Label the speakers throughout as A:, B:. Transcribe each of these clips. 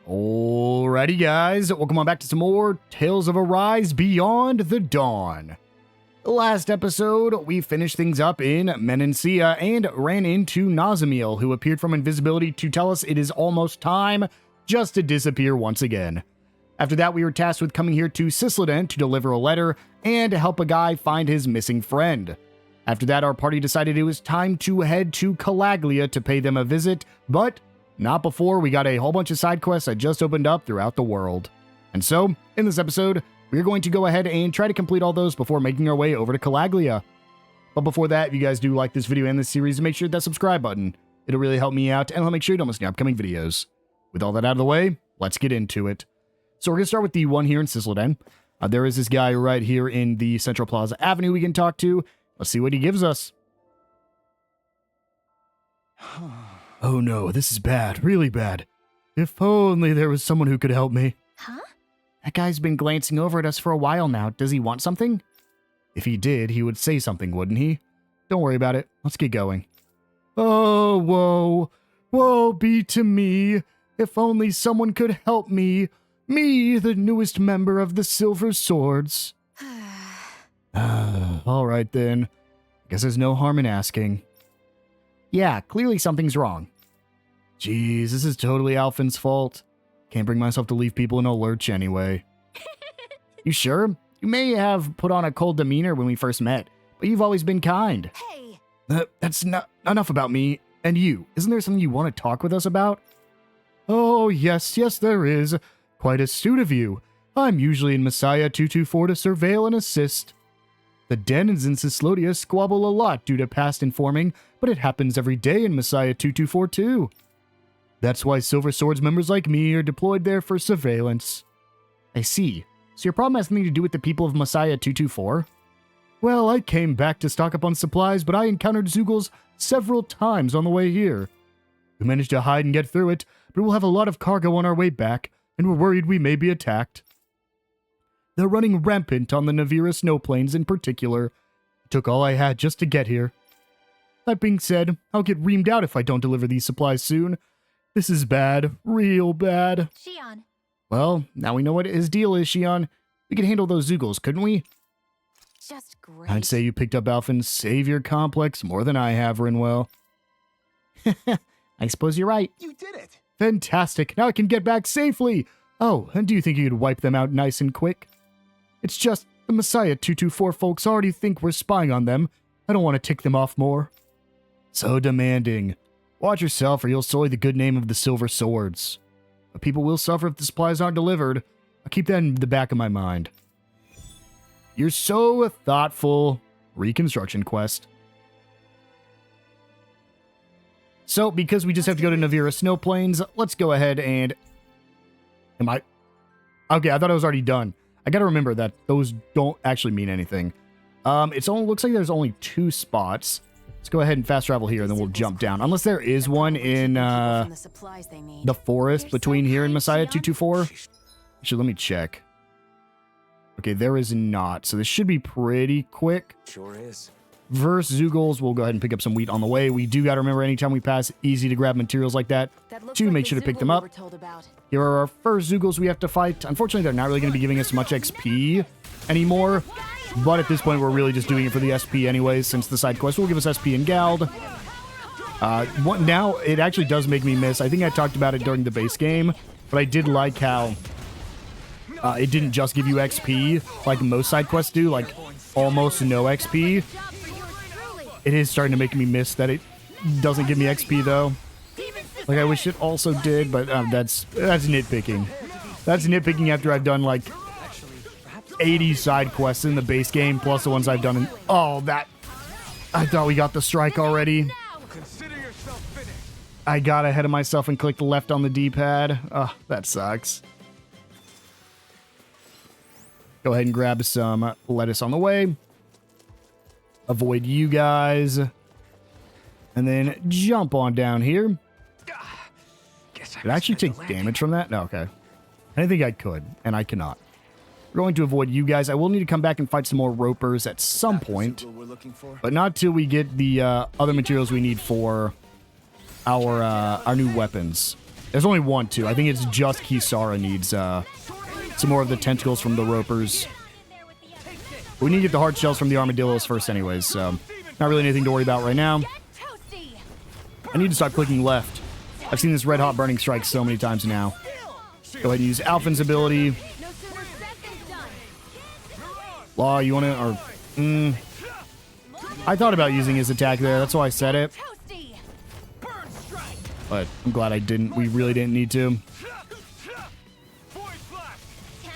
A: Alrighty guys, welcome on back to some more Tales of Arise Beyond the Dawn. Last episode, we finished things up in Menancia and ran into Nazamiel, who appeared from invisibility to tell us it is almost time just to disappear once again. After that, we were tasked with coming here to Cisleden to deliver a letter and help a guy find his missing friend. After that, our party decided it was time to head to Calaglia to pay them a visit, but not before we got a whole bunch of side quests that just opened up throughout the world. And so, in this episode, we're going to go ahead and try to complete all those before making our way over to Calaglia. But before that, if you guys do like this video and this series, make sure to hit that subscribe button. It'll really help me out, and I'll make sure you don't miss any upcoming videos. With all that out of the way, let's get into it. So we're going to start with the one here in Cisleden. There is this guy right here in the Central Plaza Avenue we can talk to. Let's see what he gives us. Oh no, this is bad, really bad. If only there was someone who could help me.
B: Huh?
A: That guy's been glancing over at us for a while now. Does he want something? If he did, he would say something, wouldn't he? Don't worry about it. Let's get going. Oh, woe. Woe be to me. If only someone could help me. Me, the newest member of the Silver Swords. All right then. Guess there's no harm in asking. Yeah, clearly something's wrong. Jeez, this is totally Alphen's fault. Can't bring myself to leave people in a lurch anyway. You sure? You may have put on a cold demeanor when we first met, but you've always been kind.
B: Hey!
A: That's not enough about me. And you, isn't there something you want to talk with us about? Oh, yes, there is. Quite astute of you. I'm usually in Messiah 224 to surveil and assist. The Denons in Cislodia squabble a lot due to past informing, but it happens every day in Messiah 224 too. That's why Silver Swords members like me are deployed there for surveillance. I see. So your problem has nothing to do with the people of Messiah 224? Well, I came back to stock up on supplies, but I encountered Zeugles several times on the way here. We managed to hide and get through it, but we'll have a lot of cargo on our way back, and we're worried we may be attacked. They're running rampant on the Navira snow plains in particular. It took all I had just to get here. That being said, I'll get reamed out if I don't deliver these supplies soon. This is bad, real bad.
B: Shionne.
A: Well, now we know what his deal is, Shionne. We could handle those Zeugles, couldn't we?
B: Just great.
A: I'd say you picked up Alphen's savior complex more than I have, Rinwell. I suppose you're right.
C: You did it!
A: Fantastic, now I can get back safely! Oh, and do you think you could wipe them out nice and quick? It's just, the Messiah 224 folks already think we're spying on them. I don't want to tick them off more. So demanding. Watch yourself or you'll sully the good name of the Silver Swords. But people will suffer if the supplies aren't delivered. I'll keep that in the back of my mind. You're so thoughtful. Reconstruction quest. So, because we just have to go to Navira Snow Plains, let's go ahead and... Okay, I thought I was already done. I gotta remember that those don't actually mean anything. It looks like there's only 2 spots. Let's go ahead and fast travel here, and then we'll jump down. Unless there is one in the forest between here and Messiah 224. Actually, let me check. Okay, there is not. So this should be pretty quick.
C: Sure is.
A: Versus Zeugles, we'll go ahead and pick up some wheat on the way. We do gotta remember anytime we pass, easy to grab materials like that. To make sure to pick them up. Here are our first Zeugles we have to fight. Unfortunately, they're not really going to be giving us much XP anymore. But at this point, we're really just doing it for the SP anyways, since the side quest will give us SP and Gald. Now, it actually does make me miss. I think I talked about it during the base game, but I did like how it didn't just give you XP like most side quests do, like almost no XP. It is starting to make me miss that it doesn't give me XP, though. Like, I wish it also did, but that's nitpicking. That's nitpicking after I've done, like, 80 side quests in the base game, plus the ones I've done in... Oh, that... I thought we got the strike already. I got ahead of myself and clicked left on the D-pad. Oh, that sucks. Go ahead and grab some lettuce on the way. Avoid you guys. And then jump on down here. Did I actually take damage from that? No, okay. I didn't think I could, and I cannot. We're going to avoid you guys. I will need to come back and fight some more ropers at some point, but not till we get the other materials we need for our new weapons. There's only one, too. I think it's just Kisara needs some more of the tentacles from the ropers. We need to get the hard shells from the armadillos first anyways, so not really anything to worry about right now. I need to start clicking left. I've seen this red hot burning strike so many times now. Go ahead and use Alphen's ability. Law, you want to, or, I thought about using his attack there, that's why I said it. But I'm glad I didn't. We really didn't need to.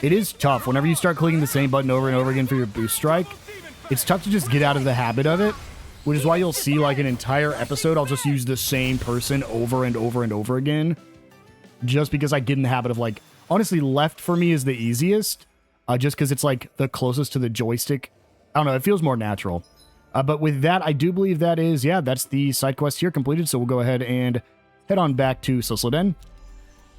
A: It is tough. Whenever you start clicking the same button over and over again for your boost strike, it's tough to just get out of the habit of it, which is why you'll see like an entire episode, I'll just use the same person over and over and over again. Just because I get in the habit of like, honestly, left for me is the easiest, just because it's like the closest to the joystick. I don't know, it feels more natural. But with that, I do believe that is, yeah, that's the side quest here completed. So we'll go ahead and head on back to Sisloden.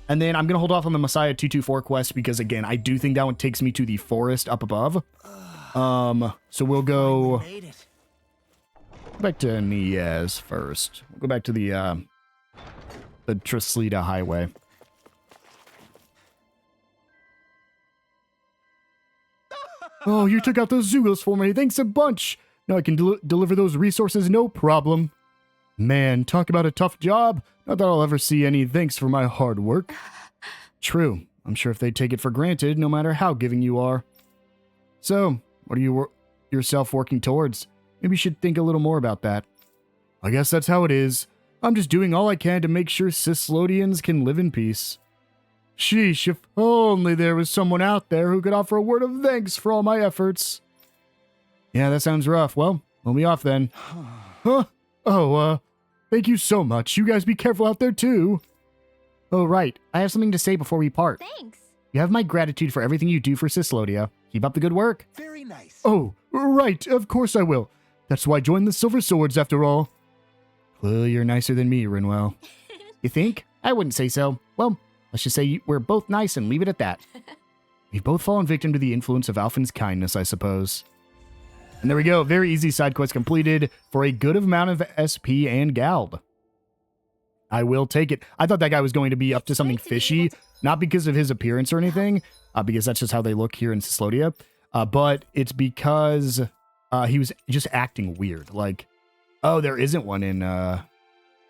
A: And then I'm going to hold off on the Messiah 224 quest because, again, I do think that one takes me to the forest up above. So we'll go back to Niaz first. We'll go back to the Trislita Highway. Oh, you took out those Zugos for me. Thanks a bunch. Now I can deliver those resources, no problem. Man, talk about a tough job. Not that I'll ever see any thanks for my hard work. True. I'm sure if they take it for granted, no matter how giving you are. So, what are you yourself working towards? Maybe you should think a little more about that. I guess that's how it is. I'm just doing all I can to make sure Cislodians can live in peace. Sheesh, if only there was someone out there who could offer a word of thanks for all my efforts. Yeah, that sounds rough. Well, we'll be off then. Huh? Oh, thank you so much. You guys be careful out there, too. Oh, right. I have something to say before we part.
B: Thanks.
A: You have my gratitude for everything you do for Cislodia. Keep up the good work.
C: Very nice.
A: Oh, right. Of course I will. That's why I joined the Silver Swords, after all. Clearly, you're nicer than me, Rinwell. You think? I wouldn't say so. Well, let's just say we're both nice and leave it at that. We've both fallen victim to the influence of Alphen's kindness, I suppose. And there we go. Very easy side quest completed for a good amount of SP and Gald. I will take it. I thought that guy was going to be up to something fishy, not because of his appearance or anything, because that's just how they look here in Cislodia, but it's because he was just acting weird. Like, oh, there isn't one in... I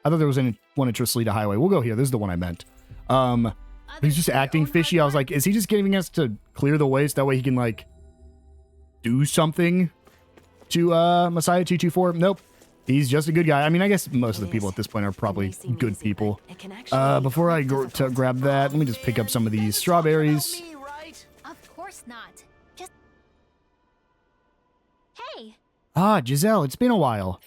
A: thought there was one in Trislita Highway. We'll go here. This is the one I meant. He's just acting fishy. I was like, is he just giving us to clear the way so that way he can, like, do something to Messiah 224? Nope. He's just a good guy. I mean, I guess most of the people at this point are probably good people. Before I go to grab that, let me just pick up some of these strawberries.
B: Of course not. Just... Hey.
A: Ah, Giselle, it's been a while.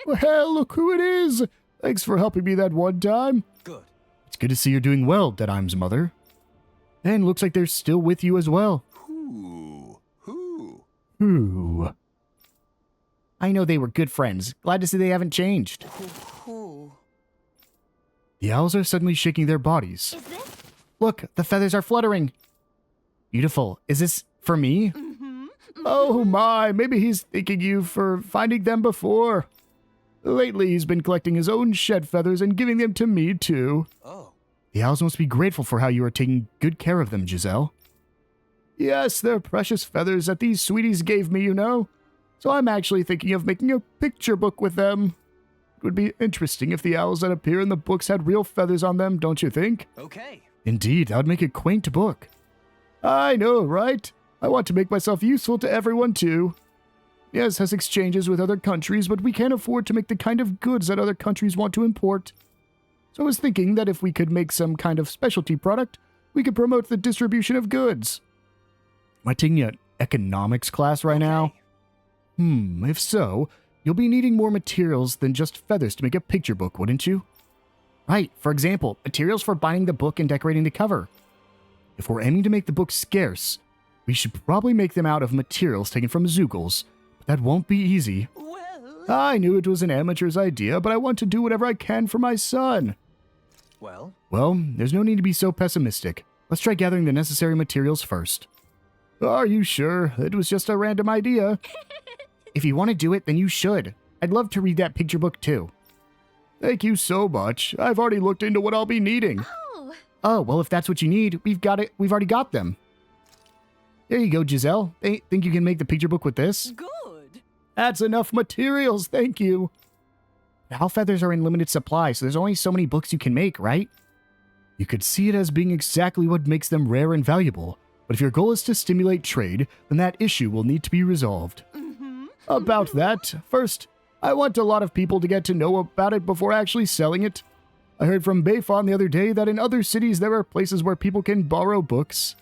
A: Well, look who it is. Thanks for helping me that one time.
C: Good.
A: It's good to see you're doing well, Deadheim's mother. And looks like they're still with you as well. Who? I know they were good friends. Glad to see they haven't changed. The owls are suddenly shaking their bodies.
B: Is this?
A: Look, the feathers are fluttering. Beautiful. Is this for me?
B: Mm-hmm.
A: Oh my, maybe he's thanking you for finding them before. Lately, he's been collecting his own shed feathers and giving them to me, too.
C: Oh.
A: The owls must be grateful for how you are taking good care of them, Giselle. Yes, they're precious feathers that these sweeties gave me, you know. So I'm actually thinking of making a picture book with them. It would be interesting if the owls that appear in the books had real feathers on them, don't you think?
C: Okay.
A: Indeed, that would make a quaint book. I know, right? I want to make myself useful to everyone, too. Yes, has exchanges with other countries, but we can't afford to make the kind of goods that other countries want to import. So I was thinking that if we could make some kind of specialty product, we could promote the distribution of goods. Am I taking an economics class right now? If so, you'll be needing more materials than just feathers to make a picture book, wouldn't you? Right, for example, materials for binding the book and decorating the cover. If we're aiming to make the book scarce, we should probably make them out of materials taken from Zugals. That won't be easy.
C: Well...
A: I knew it was an amateur's idea, but I want to do whatever I can for my son.
C: Well,
A: there's no need to be so pessimistic. Let's try gathering the necessary materials first. Are you sure? It was just a random idea. If you want to do it, then you should. I'd love to read that picture book too. Thank you so much. I've already looked into what I'll be needing.
B: Oh,
A: Oh, well, if that's what you need, we've got it. We've already got them. There you go, Giselle. Think you can make the picture book with this?
D: Good.
A: That's enough materials, thank you. Owl feathers are in limited supply, so there's only so many books you can make, right? You could see it as being exactly what makes them rare and valuable, but if your goal is to stimulate trade, then that issue will need to be resolved. About that, first, I want a lot of people to get to know about it before actually selling it. I heard from Bayfon the other day that in other cities there are places where people can borrow books.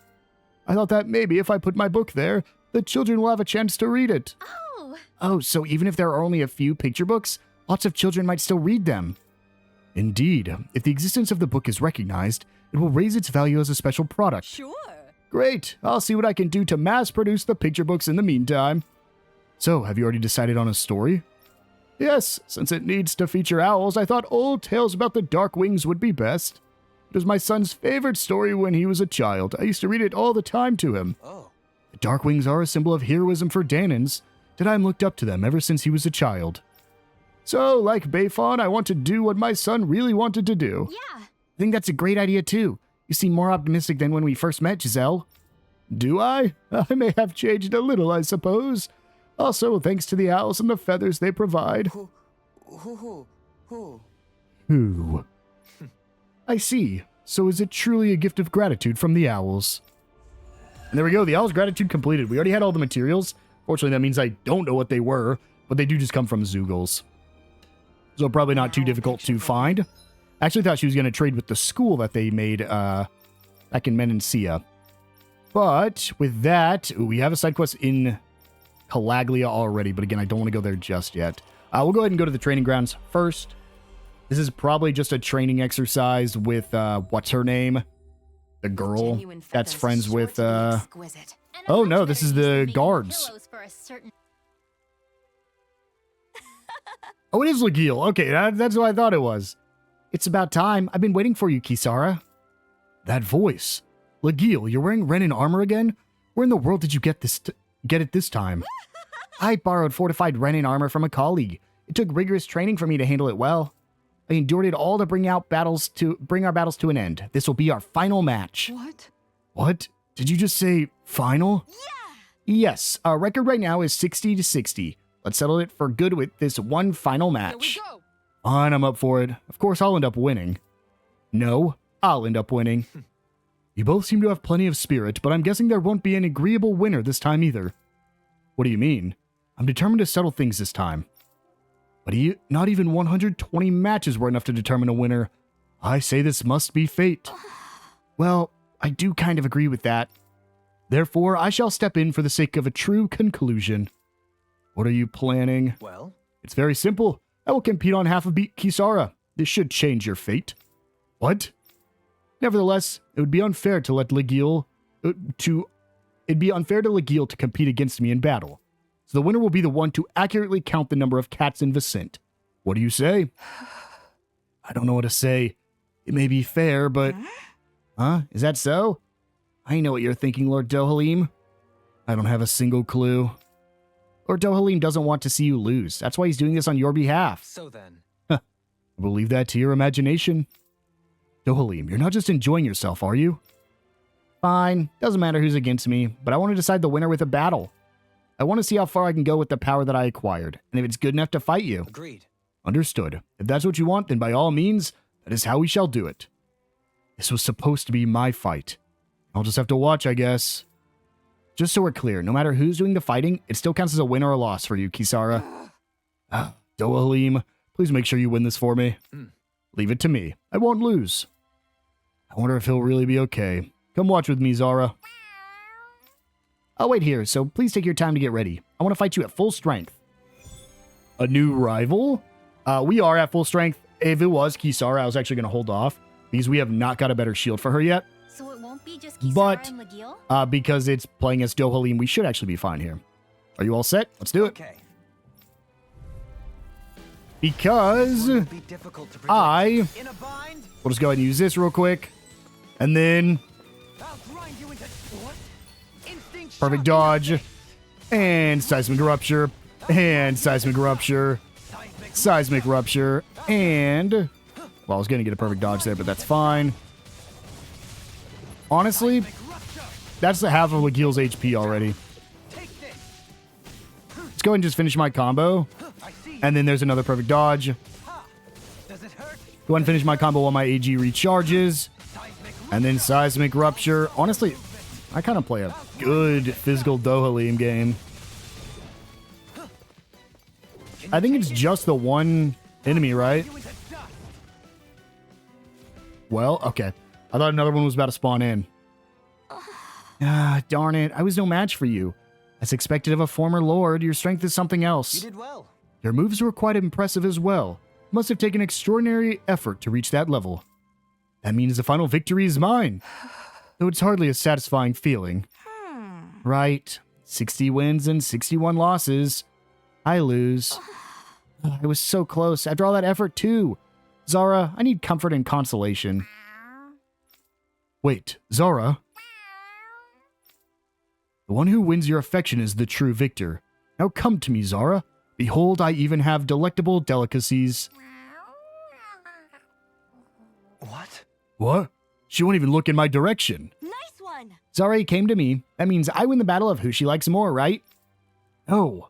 A: I thought that maybe if I put my book there, the children will have a chance to read it.
B: oh.
A: Oh, so even if there are only a few picture books, lots of children might still read them. Indeed, if the existence of the book is recognized, it will raise its value as a special product.
D: Sure.
A: Great, I'll see what I can do to mass produce the picture books in the meantime. So, have you already decided on a story? Yes, since it needs to feature owls, I thought old tales about the Dark Wings would be best. It was my son's favorite story when he was a child. I used to read it all the time to him.
C: Oh.
A: The Dark Wings are a symbol of heroism for Dahnans. Dahna looked up to them ever since he was a child. So, like Bayfon, I want to do what my son really wanted to do.
B: Yeah.
A: I think that's a great idea, too. You seem more optimistic than when we first met, Giselle. Do I? I may have changed a little, I suppose. Also, thanks to the owls and the feathers they provide. Who? I see. So is it truly a gift of gratitude from the owls? And there we go, the owls' gratitude completed. We already had all the materials. Fortunately, that means I don't know what they were, but they do just come from Zoogles. So probably not too difficult to find. I actually thought she was going to trade with the school that they made back in Menancia. But with that, we have a side quest in Calaglia already, but again, I don't want to go there just yet. We'll go ahead and go to the training grounds first. This is probably just a training exercise with, what's her name? The girl that's friends with,
B: And
A: Oh,
B: a
A: no,
B: much
A: this
B: better
A: is
B: use
A: the
B: of making
A: guards.
B: pillows for a certain-
A: Oh, it is Legil. Okay, that's what I thought it was. It's about time. I've been waiting for you, Kisara. That voice. Legil, you're wearing Renan armor again? Where in the world did you get it this time? I borrowed fortified Renan armor from a colleague. It took rigorous training for me to handle it well. I endured it all to bring our battles to an end. This will be our final match.
D: What?
A: What? Did you just say final? Yeah. Yes, our record right now is 60-60. Let's settle it for good with this one final match.
D: Here we go.
A: Fine, I'm up for it. Of course, I'll end up winning. No, I'll end up winning. You both seem to have plenty of spirit, but I'm guessing there won't be an agreeable winner this time either. What do you mean? I'm determined to settle things this time. But not even 120 matches were enough to determine a winner. I say this must be fate. Well, I do kind of agree with that. Therefore, I shall step in for the sake of a true conclusion. What are you planning?
C: Well?
A: It's very simple. I will compete on half of beat Kisara. This should change your fate. What? Nevertheless, it would be unfair to let Legil it'd be unfair to Legil to compete against me in battle. So the winner will be the one to accurately count the number of cats in Vicent. What do you say? I don't know what to say. It may be fair, but... Huh? Is that so? I know what you're thinking, Lord Dohalim. I don't have a single clue. Lord Dohalim doesn't want to see you lose. That's why he's doing this on your behalf.
C: So then.
A: We'll leave that to your imagination. Dohalim, you're not just enjoying yourself, are you? Fine. Doesn't matter who's against me, but I want to decide the winner with a battle. I want to see how far I can go with the power that I acquired, and if it's good enough to fight you.
C: Agreed.
A: Understood. If that's what you want, then by all means, that is how we shall do it. This was supposed to be my fight. I'll just have to watch, I guess. Just so we're clear, no matter who's doing the fighting, it still counts as a win or a loss for you, Kisara. Dohalim, please make sure you win this for me. Leave it to me. I won't lose. I wonder if he'll really be okay. Come watch with me, Zara. I'll wait here, so please take your time to get ready. I want to fight you at full strength. A new rival? We are at full strength. If it was Kisara, I was actually going to hold off, because we have not got a better shield for her yet.
B: So it won't be just Kisara
A: But,
B: and Legil?
A: because it's playing as Dohalim, we should actually be fine here. Are you all set? Let's do it.
C: Okay.
A: Because
C: Wouldn't it be difficult to predict?
A: I
C: In a bind?
A: will just go ahead and use this real quick. And then
C: I'll grind you into what? Instinct
A: perfect
C: shock.
A: dodge. And seismic rupture. And seismic rupture.
C: Seismic
A: Seismic Rupture, and... Well, I was going to get a perfect dodge there, but that's fine. Honestly, that's the half of Lagiel's HP already. Let's go ahead and just finish my combo. And then there's another perfect dodge. Go ahead and finish my combo while my AG recharges. And then Seismic Rupture. Honestly, I kind of play a good physical Dohalim game. I think it's just the one enemy, right? Well, okay. I thought another one was about to spawn in. Ah, darn it. I was no match for you. As expected of a former lord, your strength is something else.
C: You did well.
A: Your moves were quite impressive as well. Must have taken extraordinary effort to reach that level. That means the final victory is mine. Though it's hardly a satisfying feeling. Right. 60 wins and 61 losses. I lose. I was so close. After all that effort, too. Zara, I need comfort and consolation. Wait, Zara? The one who wins your affection is the true victor. Now come to me, Zara. Behold, I even have delectable delicacies.
C: What?
A: What? She won't even look in my direction.
B: Nice one.
A: Zara came to me. That means I win the battle of who she likes more, right? Oh.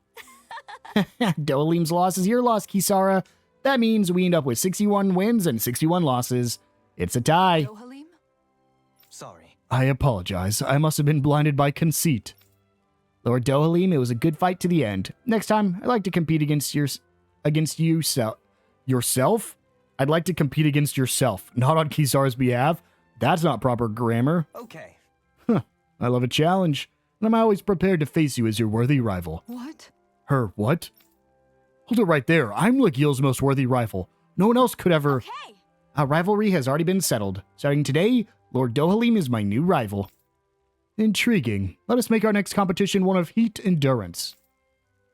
A: Dohalim's loss is your loss, Kisara. That means we end up with 61 wins and 61 losses. It's a tie.
B: Dohalim?
C: Sorry.
A: I apologize. I must have been blinded by conceit. Lord Dohalim, it was a good fight to the end. Next time, I'd like to compete against yourself? I'd like to compete against yourself, not on Kisara's behalf. That's not proper grammar.
C: Okay.
A: I love a challenge, and I'm always prepared to face you as your worthy rival.
B: What?
A: Her what? Hold it right there. I'm Lagiel's most worthy rival. No one else could ever...
B: Okay.
A: Our rivalry has already been settled. Starting today, Lord Dohalim is my new rival. Intriguing. Let us make our next competition one of heat endurance.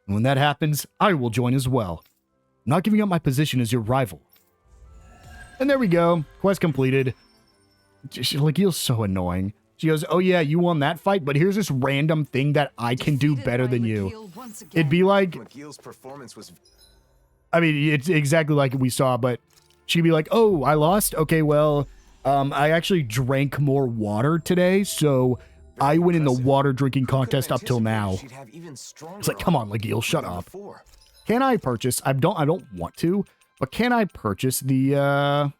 A: And when that happens, I will join as well. I'm not giving up my position as your rival. And there we go. Quest completed. Lagiel's so annoying. She goes, oh yeah, you won that fight, but here's this random thing that I can do better than you. It'd be like...
C: Lagiel's performance was...
A: I mean, it's exactly like we saw, but she'd be like, oh, I lost? Okay, well, I actually drank more water today, so I win in the water drinking contest up till now. It's like, come on, Lagiel, shut up. Can I purchase? I don't want to, but can I purchase the,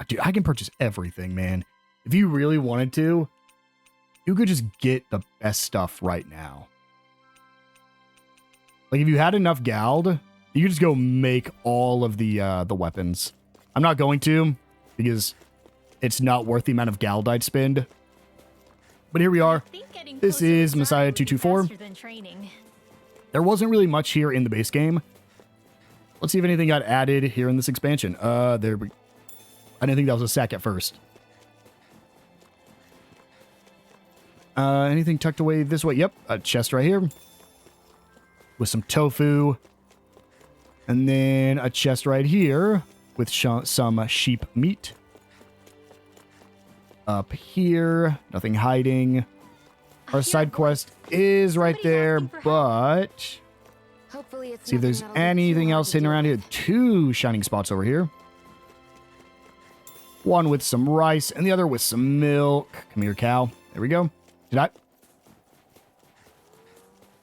A: Dude, I can purchase everything, man. If you really wanted to, you could just get the best stuff right now. Like, if you had enough Gald, you could just go make all of the weapons. I'm not going to, because it's not worth the amount of Gald I'd spend. But here we are. This is Messiah 224. There wasn't really much here in the base game. Let's see if anything got added here in this expansion. There we... I didn't think that was a sack at first. Anything tucked away this way? Yep, a chest right here. With some tofu. And then a chest right here with some sheep meat. Up here, nothing hiding. Our side quest is right there, but... see if there's anything else hidden around here. 2 shining spots over here. One with some rice, and the other with some milk. Come here, cow. There we go. Did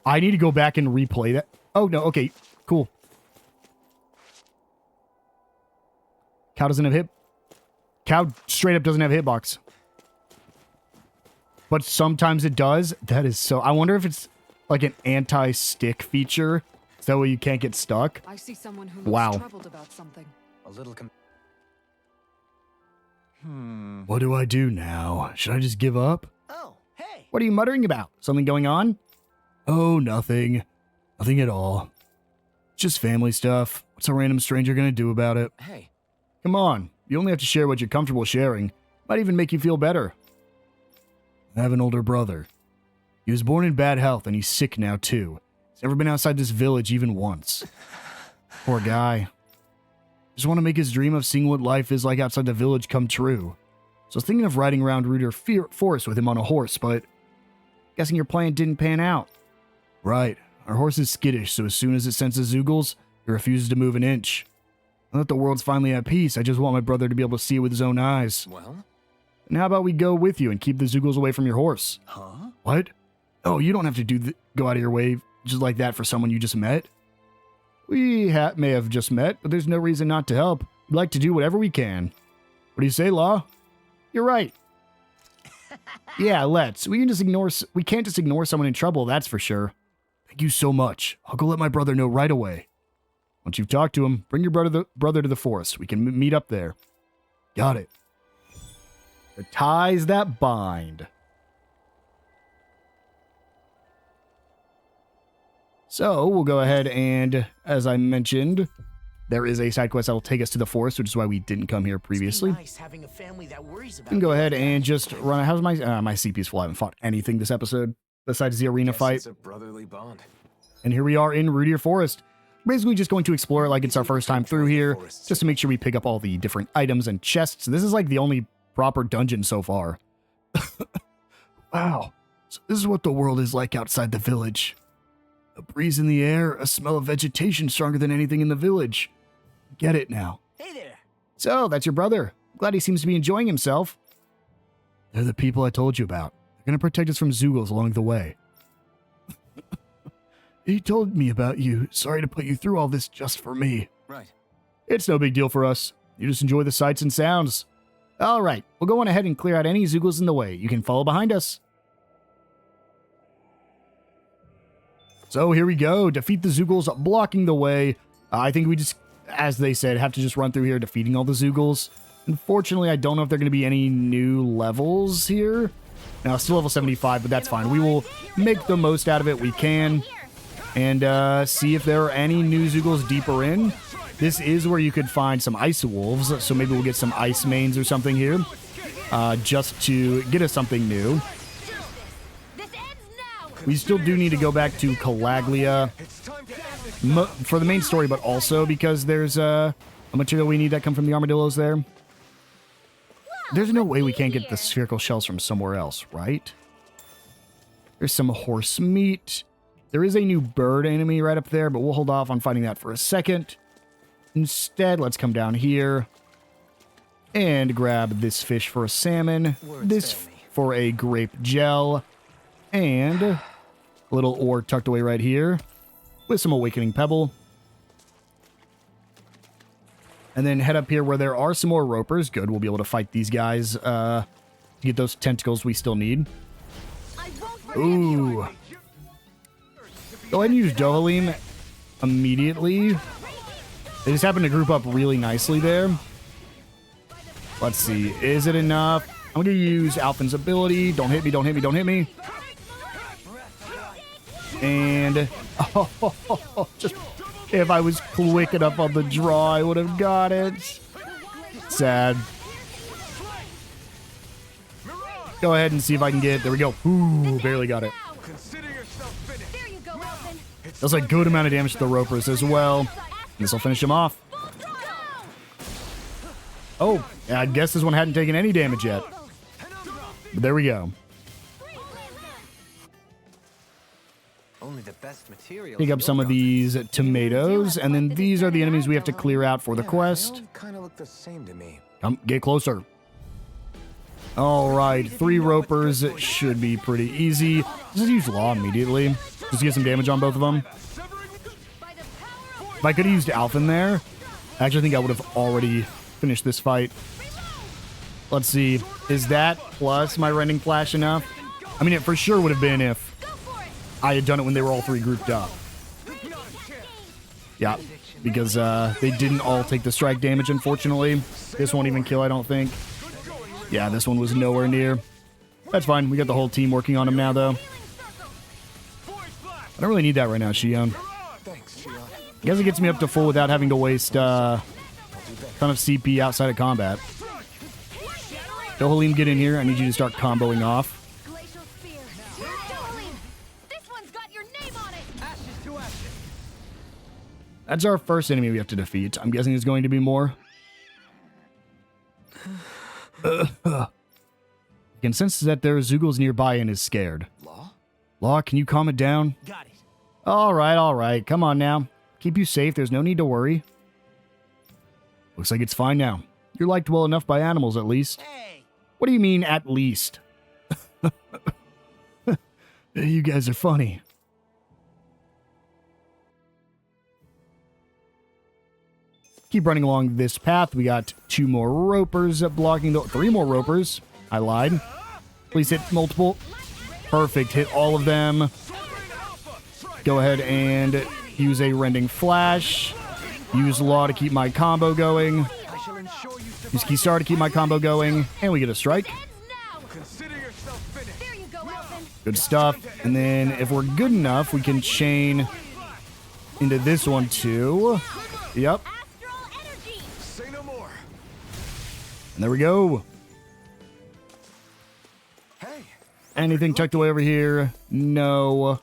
A: I need to go back and replay that. Oh, no. Okay. Cool. Cow doesn't have hit. Cow straight up doesn't have hitbox. But sometimes it does. That is so... I wonder if it's like an anti-stick feature. So that way you can't get stuck.
D: I see someone who looks troubled about something.
C: A little...
A: What do I do now? Should I just give up?
C: Oh, hey!
A: What are you muttering about? Something going on? Oh, nothing. Nothing at all. Just family stuff. What's a random stranger gonna do about it?
C: Hey.
A: Come on. You only have to share what you're comfortable sharing. Might even make you feel better. I have an older brother. He was born in bad health and he's sick now too. He's never been outside this village even once. Poor guy. Just want to make his dream of seeing what life is like outside the village come true. So I was thinking of riding around Ruder Forest with him on a horse, but guessing your plan didn't pan out. Right. Our horse is skittish, so as soon as it senses Zoogles, it refuses to move an inch. Now that the world's finally at peace, I just want my brother to be able to see it with his own eyes.
E: Well?
A: And how about we go with you and keep the Zoogles away from your horse?
E: Huh?
A: What? Oh, you don't have to go out of your way just like that for someone you just met? We may have just met, but there's no reason not to help. We'd like to do whatever we can. What do you say, Law? You're right. Yeah, let's. We can't just ignore someone in trouble, that's for sure. Thank you so much. I'll go let my brother know right away. Once you've talked to him, bring your brother to the forest. We can meet up there. Got it. The ties that bind. So, we'll go ahead and, as I mentioned, there is a side quest that will take us to the forest, which is why we didn't come here previously.
C: Nice having a family that worries about
A: And go ahead and just run. How's my CP's full? I haven't fought anything this episode besides the arena fight.
E: It's a brotherly bond.
A: And here we are in Rudier Forest. Basically just going to explore it like it's our first time through here, just to make sure we pick up all the different items and chests. This is like the only proper dungeon so far. Wow. So this is what the world is like outside the village. A breeze in the air, a smell of vegetation stronger than anything in the village. Get it now.
C: Hey there.
A: So, that's your brother. Glad he seems to be enjoying himself. They're the people I told you about. They're going to protect us from Zoogles along the way. He told me about you. Sorry to put you through all this just for me.
E: Right.
A: It's no big deal for us. You just enjoy the sights and sounds. All right, we'll go on ahead and clear out any Zoogles in the way. You can follow behind us. So here we go. Defeat the Zoogles blocking the way. I think we just, as they said, have to just run through here defeating all the Zoogles. Unfortunately, I don't know if there are going to be any new levels here. Now, still level 75, but that's fine. We will make the most out of it we can. And see if there are any new Zoogles deeper in. This is where you could find some Ice Wolves, so maybe we'll get some Ice Mains or something here. Just to get us something new. We still do need to go back to Calaglia for the main story, but also because there's a material we need that come from the armadillos there. There's no way we can't get the spherical shells from somewhere else, right? There's some horse meat. There is a new bird enemy right up there, but we'll hold off on fighting that for a second. Instead, let's come down here and grab this fish for a salmon, this for a grape gel, and a little ore tucked away right here with some awakening pebble. And then head up here where there are some more ropers. Good, we'll be able to fight these guys to get those tentacles we still need. Ooh. Go ahead and use Dohalim immediately. They just happen to group up really nicely there. Let's see. Is it enough? I'm going to use Alphen's ability. Don't hit me, don't hit me, don't hit me. And just if I was quick enough on the draw, I would have got it. Sad. Go ahead and see if I can get it. There we go. Ooh, barely got it. Does a good amount of damage to the ropers as well. This will finish him off. Oh, I guess this one hadn't taken any damage yet. But there we go.
E: Only the best material.
A: Pick up some of these tomatoes, and then these are the enemies we have to clear out for the quest.
E: Kind of look the same to me.
A: Come, get closer. All right, 3 ropers should be pretty easy. Just use Law immediately. Just get some damage on both of them. If I could have used Alphen there, I actually think I would have already finished this fight. Let's see. Is that plus my Rending Flash enough? I mean, it for sure would have been if I had done it when they were all 3 grouped up. Yeah, because they didn't all take the strike damage, unfortunately. This won't even kill, I don't think. Yeah, this one was nowhere near. That's fine. We got the whole team working on him now, though. I don't really need that right now, Shionne.
E: Thanks, Shionne.
A: I guess it gets me up to full without having to waste ton of CP outside of combat. Dohalim, get in here. I need you to start comboing off. That's our first enemy we have to defeat. I'm guessing there's going to be more. I can sense that there are Zoogles nearby and is scared.
E: Law?
A: Law, can you calm it down?
C: Got it.
A: All right. Come on now. Keep you safe. There's no need to worry. Looks like it's fine now. You're liked well enough by animals, at least.
C: Hey!
A: What do you mean, at least? You guys are funny. Keep running along this path. We got 2 more ropers blocking the... 3 more ropers. I lied. Please hit multiple. Perfect. Hit all of them. Go ahead and use a rending flash. Use law to keep my combo going.
E: I shall ensure you
A: Use key star to keep my combo going. And we get a strike.
E: consider yourself finished.
B: There you go, Alphen.
A: Good stuff. And then if we're good enough, we can chain into this one too. Yep.
B: Astral energy.
E: Say no more.
A: And there we go.
E: Hey,
A: Anything tucked away over here? No.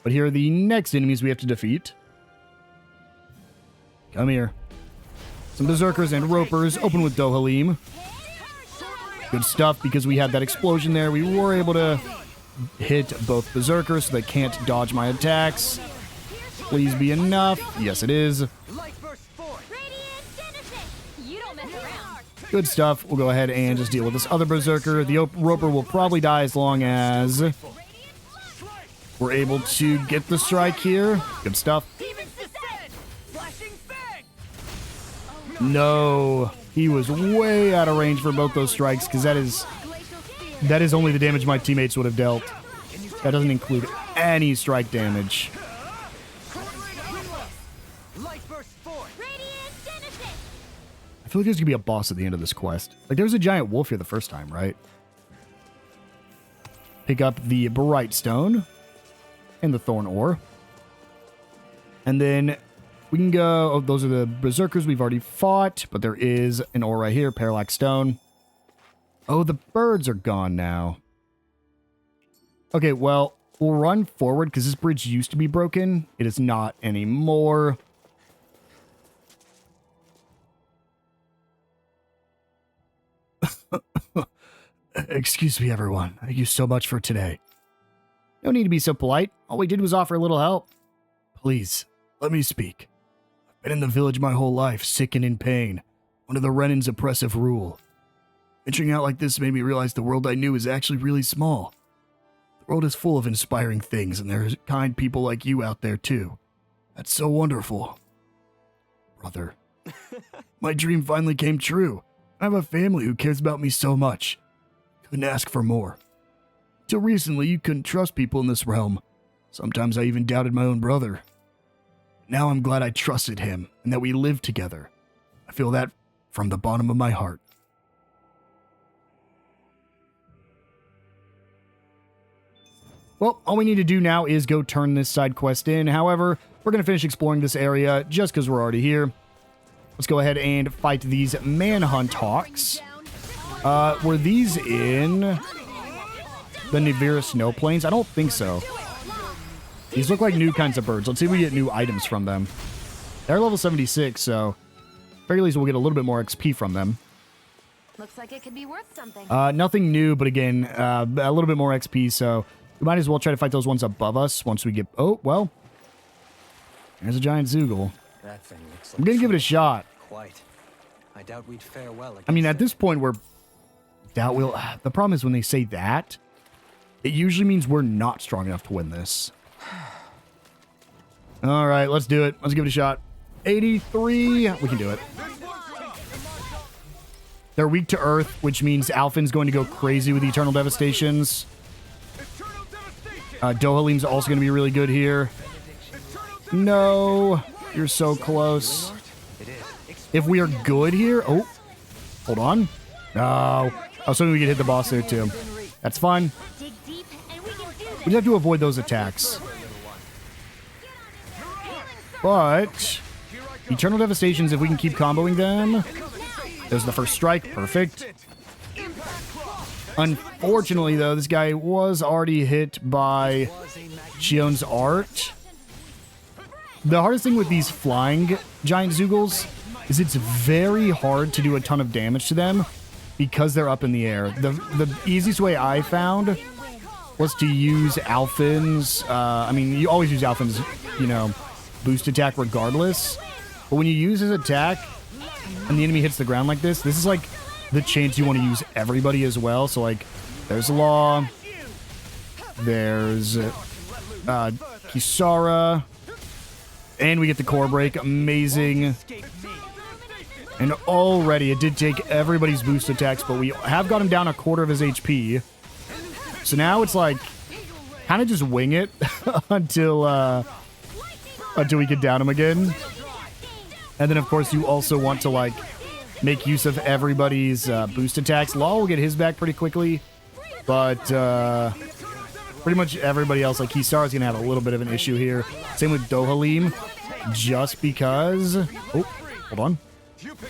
A: But here are the next enemies we have to defeat. Come here. Some berserkers and ropers. Open with Dohalim. Good stuff, because we had that explosion there. We were able to hit both berserkers so they can't dodge my attacks. Please be enough. Yes, it is.
E: light burst forth.
B: Radiant Genesis. You don't mess around.
A: Good stuff. We'll go ahead and just deal with this other berserker. The roper will probably die as long as we're able to get the strike here. Good stuff.
C: Demon's descent! Flashing fang!
A: No, he was way out of range for both those strikes, because that is only the damage my teammates would have dealt. That doesn't include any strike damage.
E: Light burst forth.
B: Radiant Genesis.
A: I feel like there's gonna be a boss at the end of this quest. Like, there was a giant wolf here the first time, right? Pick up the bright stone and the thorn ore. And then we can go... Oh, those are the berserkers we've already fought, but there is an ore right here, parallax stone. Oh, the birds are gone now. Okay, well, we'll run forward because this bridge used to be broken. It is not anymore. Excuse me, everyone. Thank you so much for today. No need to be so polite. All we did was offer a little help. Please, let me speak. I've been in the village my whole life, sick and in pain, under the Renan's oppressive rule. Venturing out like this made me realize the world I knew is actually really small. The world is full of inspiring things, and there's kind people like you out there too. That's so wonderful. Brother, my dream finally came true. I have a family who cares about me so much. Couldn't ask for more. Till recently, you couldn't trust people in this realm. Sometimes I even doubted my own brother. Now I'm glad I trusted him, and that we lived together. I feel that from the bottom of my heart. Well, all we need to do now is go turn this side quest in. However, we're going to finish exploring this area just because we're already here. Let's go ahead and fight these manhunt hawks. Were these in the Nivira snow plains? I don't think so. These look like new kinds of birds. Let's see if we get new items from them. They're level 76, so very least we'll get a little bit more XP from them.
B: Looks like it could be worth something.
A: Nothing new, but again, a little bit more XP, so we might as well try to fight those ones above us once we get... Oh, well. There's a giant Zoogle.
E: That thing looks like
A: I'm gonna give it a shot.
E: Quite. I doubt we'd fare well against
A: I mean, at
E: it.
A: this point, we're... Doubt we'll... The problem is when they say that, it usually means we're not strong enough to win this. All right, let's do it. Let's give it a shot. 83. We can do it. They're weak to Earth, which means Alphen's going to go crazy with Eternal Devastations. Dohalim's also going to be really good here. No, you're so close. If we are good here... Oh, hold on. No. I was hoping we could hit the boss there, too. That's fine.
B: Dig deep and we can do this.
A: We just have to avoid those attacks. But Eternal Devastations, if we can keep comboing them. There's the first strike. Perfect. Unfortunately, though, this guy was already hit by Shionne's art. The hardest thing with these flying giant Zoogles is it's very hard to do a ton of damage to them because they're up in the air. The easiest way I found was to use Alphen's, I mean, you always use Alphen's, you know, boost attack regardless. But when you use his attack and the enemy hits the ground like this is like the chance you want to use everybody as well. So like, there's Law, there's Kisara, and we get the core break. Amazing. And already it did take everybody's boost attacks, but we have got him down a quarter of his HP. So now it's like, kind of just wing it until we get down him again. And then of course you also want to like make use of everybody's boost attacks. Law will get his back pretty quickly, but pretty much everybody else, like Kisara's gonna have a little bit of an issue here. Same with Dohalim, just because, oh, hold on.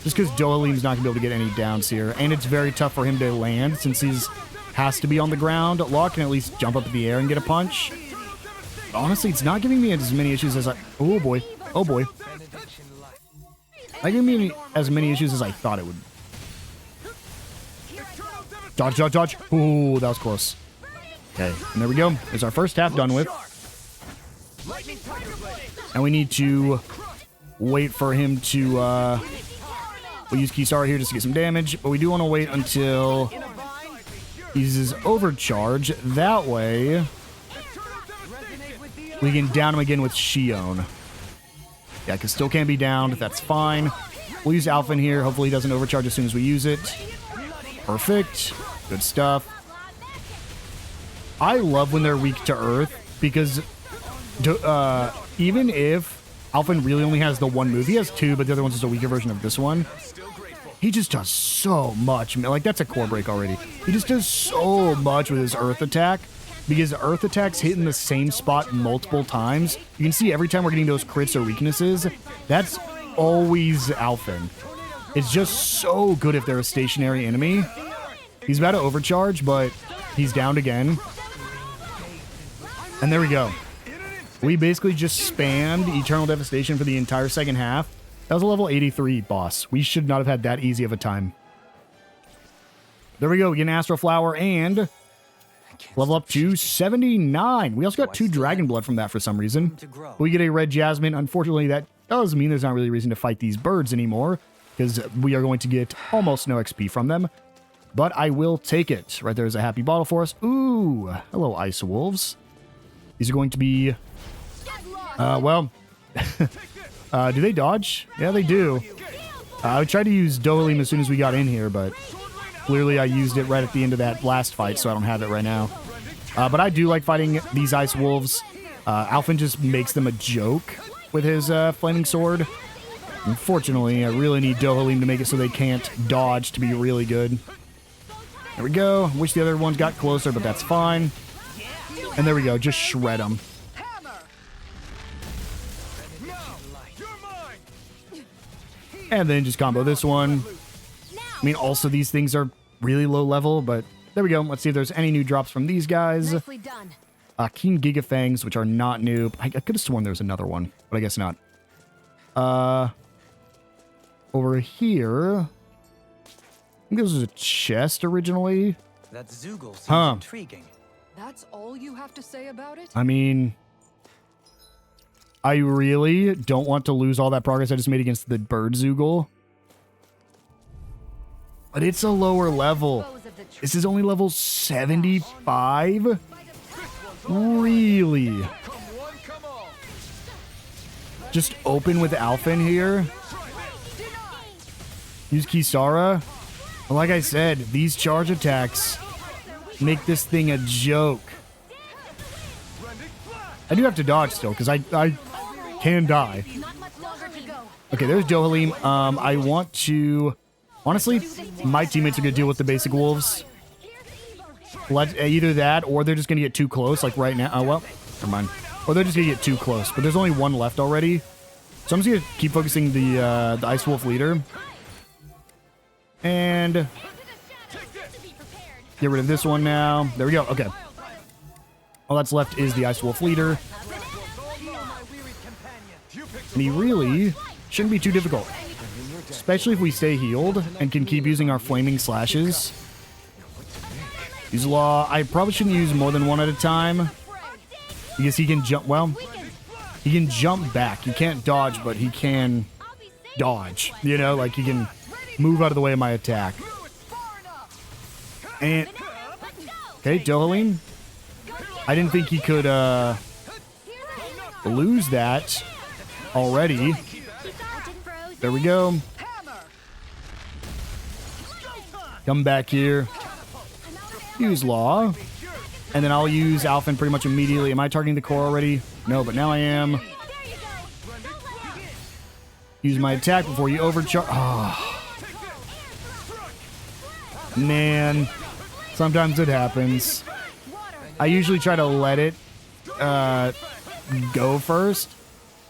A: Just because Dohalim's not gonna be able to get any downs here, and it's very tough for him to land since he's has to be on the ground. Law can at least jump up in the air and get a punch. Honestly, it's not giving me as many issues as I... Oh boy. Oh boy. Not giving me as many issues as I thought it would. Dodge, dodge, dodge. Ooh, that was close. Okay, and there we go. There's our first half done with. And we need to wait for him to... we'll use Kisara here just to get some damage, but we do want to wait until he uses overcharge. That way, we can down him again with Shionne. Yeah, because still can't be downed. That's fine. We'll use Alphen here. Hopefully he doesn't overcharge as soon as we use it. Perfect. Good stuff. I love when they're weak to Earth, because even if Alphen really only has the one move, he has two, but the other one's just a weaker version of this one. He just does so much. Like, that's a core break already. He just does so much with his Earth attack, because Earth attacks hit in the same spot multiple times. You can see every time we're getting those crits or weaknesses, that's always Alphen. It's just so good if they're a stationary enemy. He's about to overcharge, but he's downed again. And there we go. We basically just spammed Eternal Devastation for the entire second half. That was a level 83 boss. We should not have had that easy of a time. There we go. We get an Astral Flower and level up to 79. We also got 2 Dragon Blood from that for some reason. We get a Red Jasmine. Unfortunately, that does mean there's not really a reason to fight these birds anymore, because we are going to get almost no XP from them. But I will take it. Right there's a happy bottle for us. Ooh, hello, Ice Wolves. These are going to be... well... do they dodge? Yeah, they do. I tried to use Dohalim as soon as we got in here, but clearly I used it right at the end of that last fight, so I don't have it right now. But I do like fighting these Ice Wolves. Alphen just makes them a joke with his flaming sword. Unfortunately, I really need Dohalim to make it so they can't dodge to be really good. There we go. Wish the other ones got closer, but that's fine. And there we go. Just shred them. And then just combo this one. I mean, also these things are really low level, but there we go. Let's see if there's any new drops from these guys.
B: Nicely done.
A: Keen Gigafangs, which are not new. I could have sworn there was another one, but I guess not. Over here, I think this was a chest originally.
E: That Zoogle seems intriguing.
D: That's all you have to say about it?
A: I mean, I really don't want to lose all that progress I just made against the bird Zoogle. But it's a lower level. This is only level 75? Really? Just open with Alphen here? Use Kisara? Like I said, these charge attacks make this thing a joke. I do have to dodge still, because I can die. Okay, there's Dohalim. I want to... Honestly, my teammates are going to deal with the basic wolves. Either that, or they're just going to get too close, like right now. Oh, well, never mind. Or they're just going to get too close, but there's only one left already. So I'm just going to keep focusing the Ice Wolf leader. And get rid of this one now. There we go. Okay. All that's left is the Ice Wolf leader. And he really shouldn't be too difficult. Especially if we stay healed and can keep using our flaming slashes. Use law. I probably shouldn't use more than one at a time because he can jump. Well, he can jump back. He can't dodge, but he can dodge. You know, like he can move out of the way of my attack. And okay, Dohalim. I didn't think he could lose that already. There we go. Come back here. Use law. And then I'll use Alphen pretty much immediately. Am I targeting the core already? No, but now I am. Use my attack before you overcharge. Oh. Man. Sometimes it happens. I usually try to let it go first.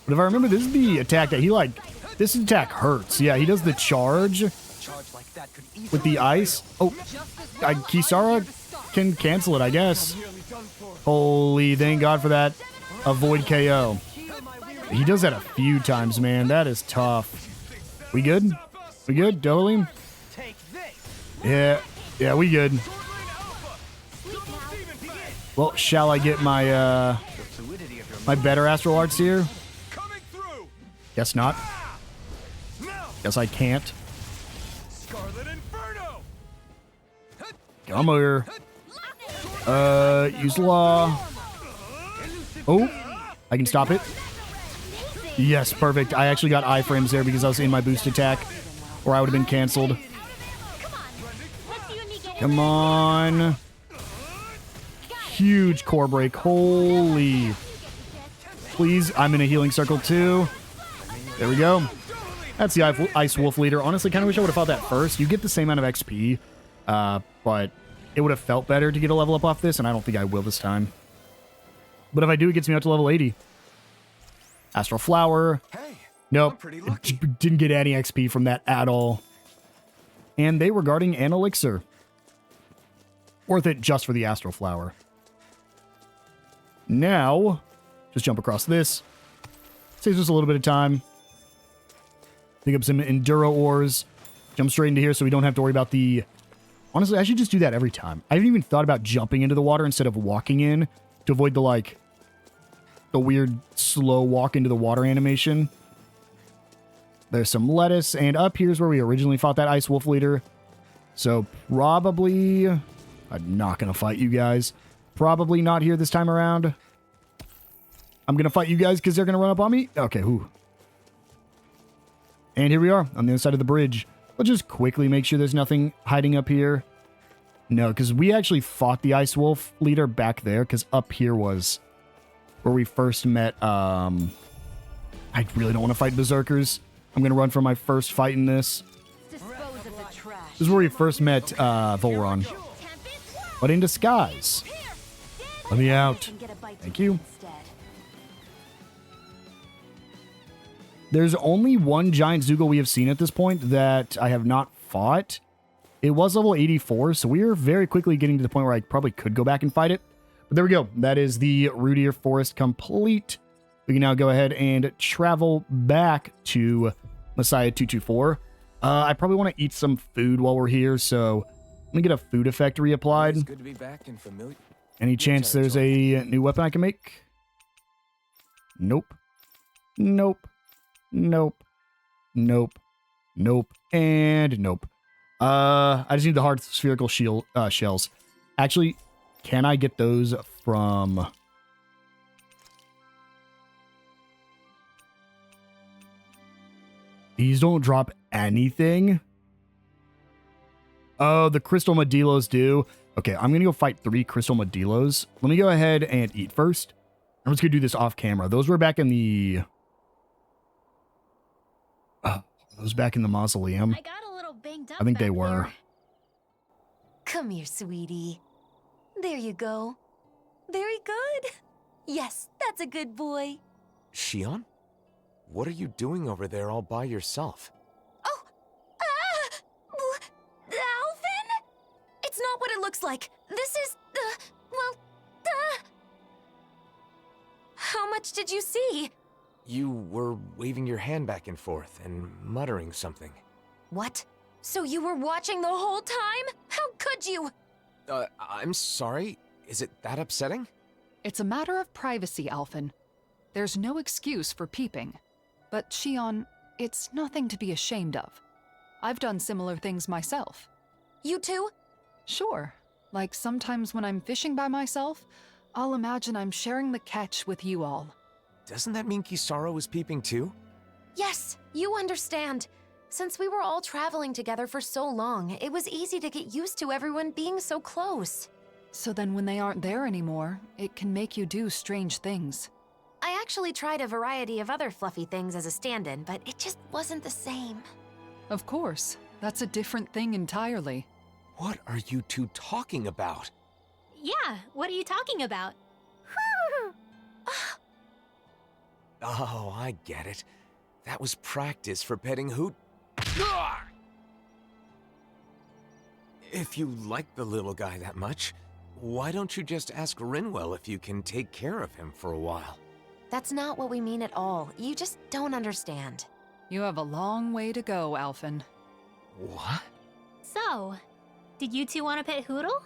A: But if I remember, this is the attack that he like. This attack hurts. Yeah, he does the charge with the ice. Oh, Kisara can cancel it, I guess. Holy, thank God for that. Avoid KO. He does that a few times, man. That is tough. We good? We good, Dohalim? Yeah, we good. Well, shall I get my my better astral arts here? Guess not. Guess I can't. Come here. Use law. Oh, I can stop it. Yes, perfect. I actually got iframes there because I was in my boost attack, or I would have been canceled. Come on. Huge core break. Holy. Please, I'm in a healing circle too. There we go. That's the Ice Wolf leader. Honestly, kind of wish I would have fought that first. You get the same amount of XP, but it would have felt better to get a level up off this, and I don't think I will this time. But if I do, it gets me up to level 80. Astral Flower.
C: Hey,
A: Nope. Didn't get any XP from that at all. And they were guarding an elixir. Worth it just for the Astral Flower. Now, just jump across this. Saves us a little bit of time. Pick up some Enduro ores. Jump straight into here so we don't have to worry about the... Honestly, I should just do that every time. I haven't even thought about jumping into the water instead of walking in to avoid the, like, the weird slow walk into the water animation. There's some lettuce, and up here's where we originally fought that Ice Wolf leader. So probably... I'm not going to fight you guys. Probably not here this time around. I'm going to fight you guys because they're going to run up on me. Okay, whew. And here we are on the other side of the bridge. Let's just quickly make sure there's nothing hiding up here. No, because we actually fought the Ice Wolf leader back there, because up here was where we first met. I really don't want to fight Berserkers. I'm going to run for my first fight in this. This is where we first met Volron. But in disguise. Let me out. Thank you. There's only one giant Zoogle we have seen at this point that I have not fought. It was level 84, so we are very quickly getting to the point where I probably could go back and fight it. But there we go. That is the Rudier Forest complete. We can now go ahead and travel back to Messiah 224. I probably want to eat some food while we're here, so let me get a food effect reapplied.
C: Good to be back in familiar.
A: Any chance there's a new weapon I can make? Nope. Nope. Nope. Nope. Nope. And nope. I just need the hard spherical shield shells. Actually, can I get those from... These don't drop anything? Oh, the Crystal Modilos do. Okay, I'm going to go fight 3 Crystal Modilos. Let me go ahead and eat first. I'm just going to do this off camera. Those were back in the... those back in the mausoleum.
B: I got a little banged up.
A: I think they
B: back
A: were.
B: there.
F: Come here, sweetie. There you go. Very good. Yes, that's a good boy.
G: Shionne? What are you doing over there all by yourself?
F: Oh! Alphen? It's not what it looks like. This is, How much did you see?
G: You were waving your hand back and forth and muttering something.
F: What? So you were watching the whole time? How could you?
G: I'm sorry. Is it that upsetting?
D: It's a matter of privacy, Alphen. There's no excuse for peeping. But Shionne, it's nothing to be ashamed of. I've done similar things myself.
F: You too?
D: Sure. Like sometimes when I'm fishing by myself, I'll imagine I'm sharing the catch with you all.
G: Doesn't that mean Kisara was peeping too?
F: Yes, you understand. Since we were all traveling together for so long, it was easy to get used to everyone being so close.
D: So then when they aren't there anymore, it can make you do strange things.
F: I actually tried a variety of other fluffy things as a stand-in, but it just wasn't the same.
D: Of course, that's a different thing entirely.
G: What are you two talking about?
B: Yeah, what are you talking about?
G: Oh, I get it. That was practice for petting Hoot. If you like the little guy that much, why don't you just ask Rinwell if you can take care of him for a while?
F: That's not what we mean at all. You just don't understand.
D: You have a long way to go, Alphen.
G: What?
B: So, did you two want to pet Hoodle?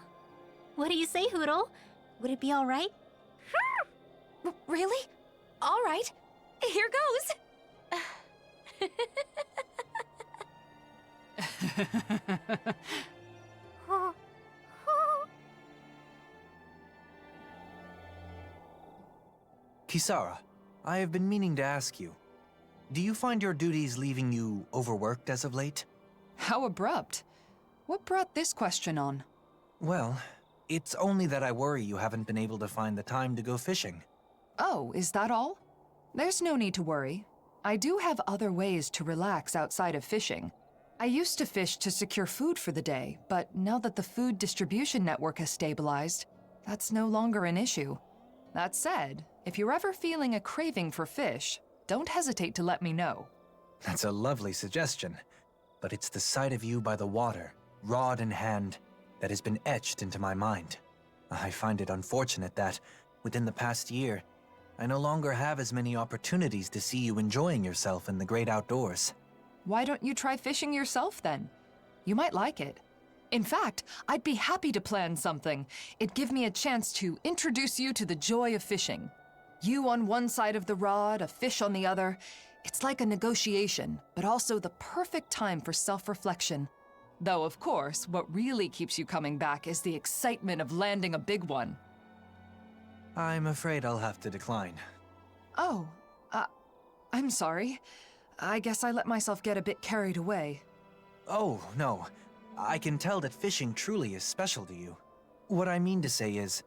B: What do you say, Hoodle? Would it be all right?
F: Really? All right. Here goes.
E: Kisara, I have been meaning to ask you. Do you find your duties leaving you overworked as of late?
D: How abrupt. What brought this question on?
E: Well, it's only that I worry you haven't been able to find the time to go fishing.
D: Oh, is that all? There's no need to worry. I do have other ways to relax outside of fishing. I used to fish to secure food for the day, but now that the food distribution network has stabilized, that's no longer an issue. That said, if you're ever feeling a craving for fish, don't hesitate to let me know.
E: That's a lovely suggestion, but it's the sight of you by the water, rod in hand, that has been etched into my mind. I find it unfortunate that, within the past year, I no longer have as many opportunities to see you enjoying yourself in the great outdoors.
D: Why don't you try fishing yourself then? You might like it. In fact, I'd be happy to plan something. It'd give me a chance to introduce you to the joy of fishing. You on one side of the rod, a fish on the other. It's like a negotiation, but also the perfect time for self-reflection. Though, of course, what really keeps you coming back is the excitement of landing a big one.
E: I'm afraid I'll have to decline.
D: Oh, I'm sorry. I guess I let myself get a bit carried away.
E: Oh, no. I can tell that fishing truly is special to you. What I mean to say is,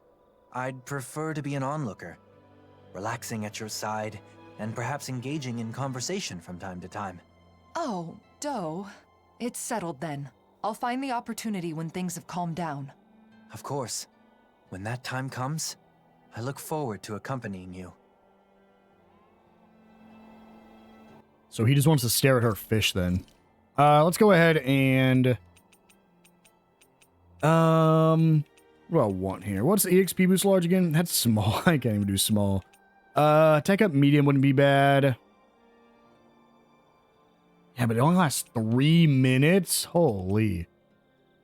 E: I'd prefer to be an onlooker, relaxing at your side, and perhaps engaging in conversation from time to time.
D: Oh, Doe. It's settled then. I'll find the opportunity when things have calmed down.
E: Of course. When that time comes, I look forward to accompanying you.
A: So he just wants to stare at her fish then. Let's go ahead and... what do I want here? What's the EXP boost large again? That's small. I can't even do small. Tech up medium wouldn't be bad. Yeah, but it only lasts 3 minutes? Holy.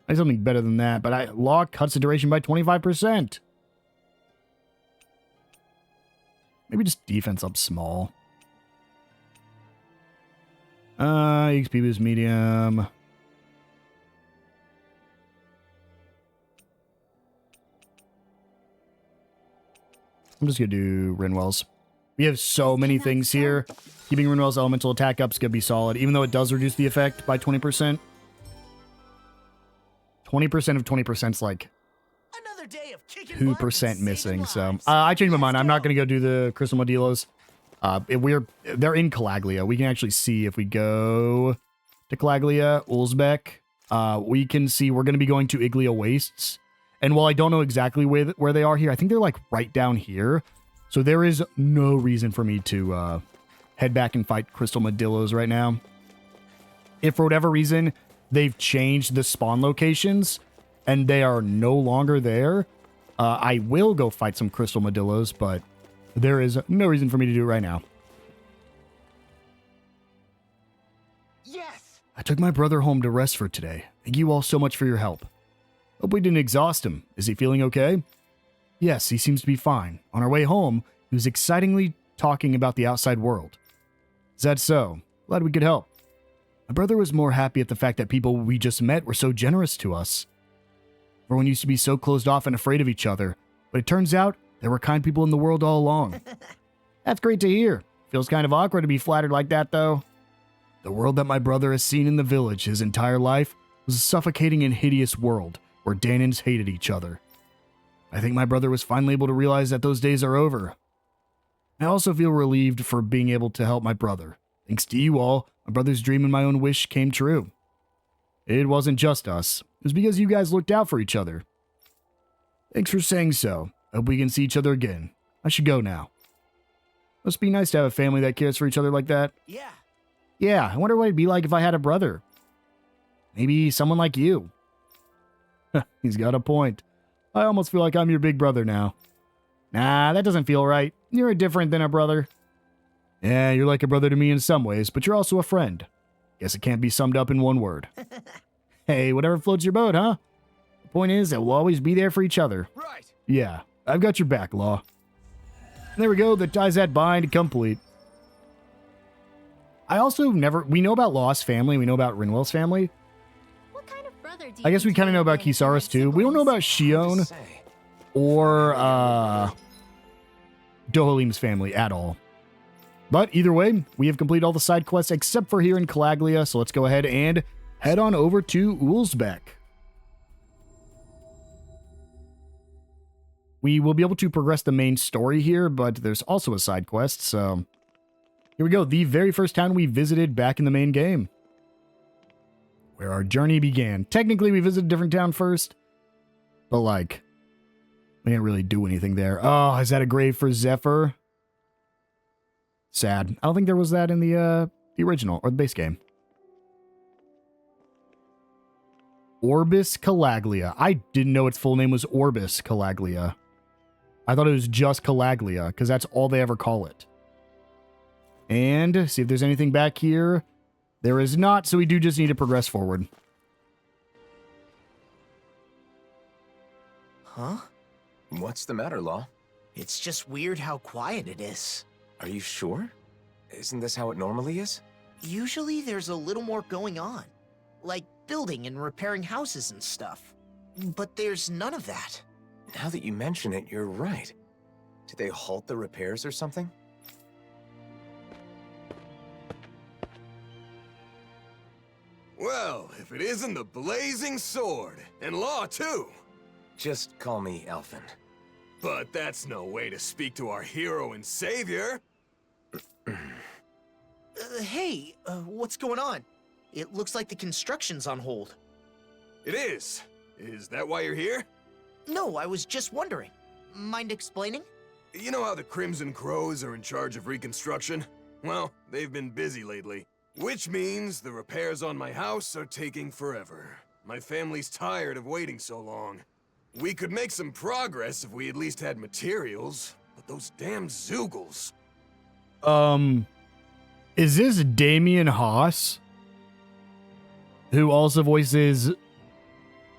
A: I need something better than that, but law cuts the duration by 25%. Maybe just defense up small. EXP boost medium. I'm just gonna do Rinwell's. We have so many things here. Keeping Rinwell's elemental attack up is gonna be solid, even though it does reduce the effect by 20%. 20% of 20% is like
C: Another day of kicking
A: 2% missing. So I changed my mind. I'm not gonna go do the Crystal Modelos. They're in Calaglia. We can actually see if we go to Calaglia, Ulzbeck. We can see we're gonna be going to Iglia Wastes. And while I don't know exactly where they are here, I think they're like right down here. So there is no reason for me to head back and fight Crystal Modillos right now. If for whatever reason they've changed the spawn locations and they are no longer there, I will go fight some Crystal Modillos, but there is no reason for me to do it right now.
C: Yes!
A: I took my brother home to rest for today. Thank you all so much for your help. Hope we didn't exhaust him. Is he feeling okay? Yes, he seems to be fine. On our way home, he was excitingly talking about the outside world. Is that so? Glad we could help. My brother was more happy at the fact that people we just met were so generous to us. Everyone used to be so closed off and afraid of each other, but it turns out there were kind people in the world all along. That's great to hear. Feels kind of awkward to be flattered like that, though. The world that my brother has seen in the village his entire life was a suffocating and hideous world where Dahnans hated each other. I think my brother was finally able to realize that those days are over. I also feel relieved for being able to help my brother. Thanks to you all, my brother's dream and my own wish came true. It wasn't just us. It was because you guys looked out for each other. Thanks for saying so. I hope we can see each other again. I should go now. Must be nice to have a family that cares for each other like that.
C: Yeah.
A: Yeah, I wonder what it'd be like if I had a brother. Maybe someone like you. He's got a point. I almost feel like I'm your big brother now. Nah, that doesn't feel right. You're different than a brother. Yeah, you're like a brother to me in some ways, but you're also a friend. Guess it can't be summed up in one word. Hey, whatever floats your boat, huh? The point is that we'll always be there for each other.
C: Right.
A: Yeah, I've got your back, Law. And there we go, that ties that bind complete. I also we know about Law's family, we know about Rinwell's family.
B: What kind of brother do you
A: I guess we
B: think
A: kind of
B: you
A: know
B: are
A: about
B: playing
A: Kisaris
B: for
A: too. We don't know about
B: siblings?
A: Shionne or Dohalim's family at all. But either way, we have completed all the side quests except for here in Calaglia, so let's go ahead and head on over to Ulsbeck. We will be able to progress the main story here, but there's also a side quest, so here we go. The very first town we visited back in the main game, where our journey began. Technically, we visited a different town first, but like, we didn't really do anything there. Oh, is that a grave for Zephyr? Sad. I don't think there was that in the original or the base game. Orbis Calaglia. I didn't know its full name was Orbis Calaglia. I thought it was just Calaglia, because that's all they ever call it. And see if there's anything back here. There is not, so we do just need to progress forward.
H: Huh?
G: What's the matter, Law?
H: It's just weird how quiet it is.
G: Are you sure? Isn't this how it normally is?
H: Usually there's a little more going on, like building and repairing houses and stuff. But there's none of that.
G: Now that you mention it, you're right. Did they halt the repairs or something?
I: Well, if it isn't the blazing sword, and Law too.
G: Just call me Alphen.
I: But that's no way to speak to our hero and savior.
H: Hey, what's going on? It looks like the construction's on hold.
I: It is. Is that why you're here?
H: No, I was just wondering. Mind explaining?
I: You know how the Crimson Crows are in charge of reconstruction? Well, they've been busy lately. Which means the repairs on my house are taking forever. My family's tired of waiting so long. We could make some progress if we at least had materials, but those damn Zoogles.
A: Is this Damien Haas? Who also voices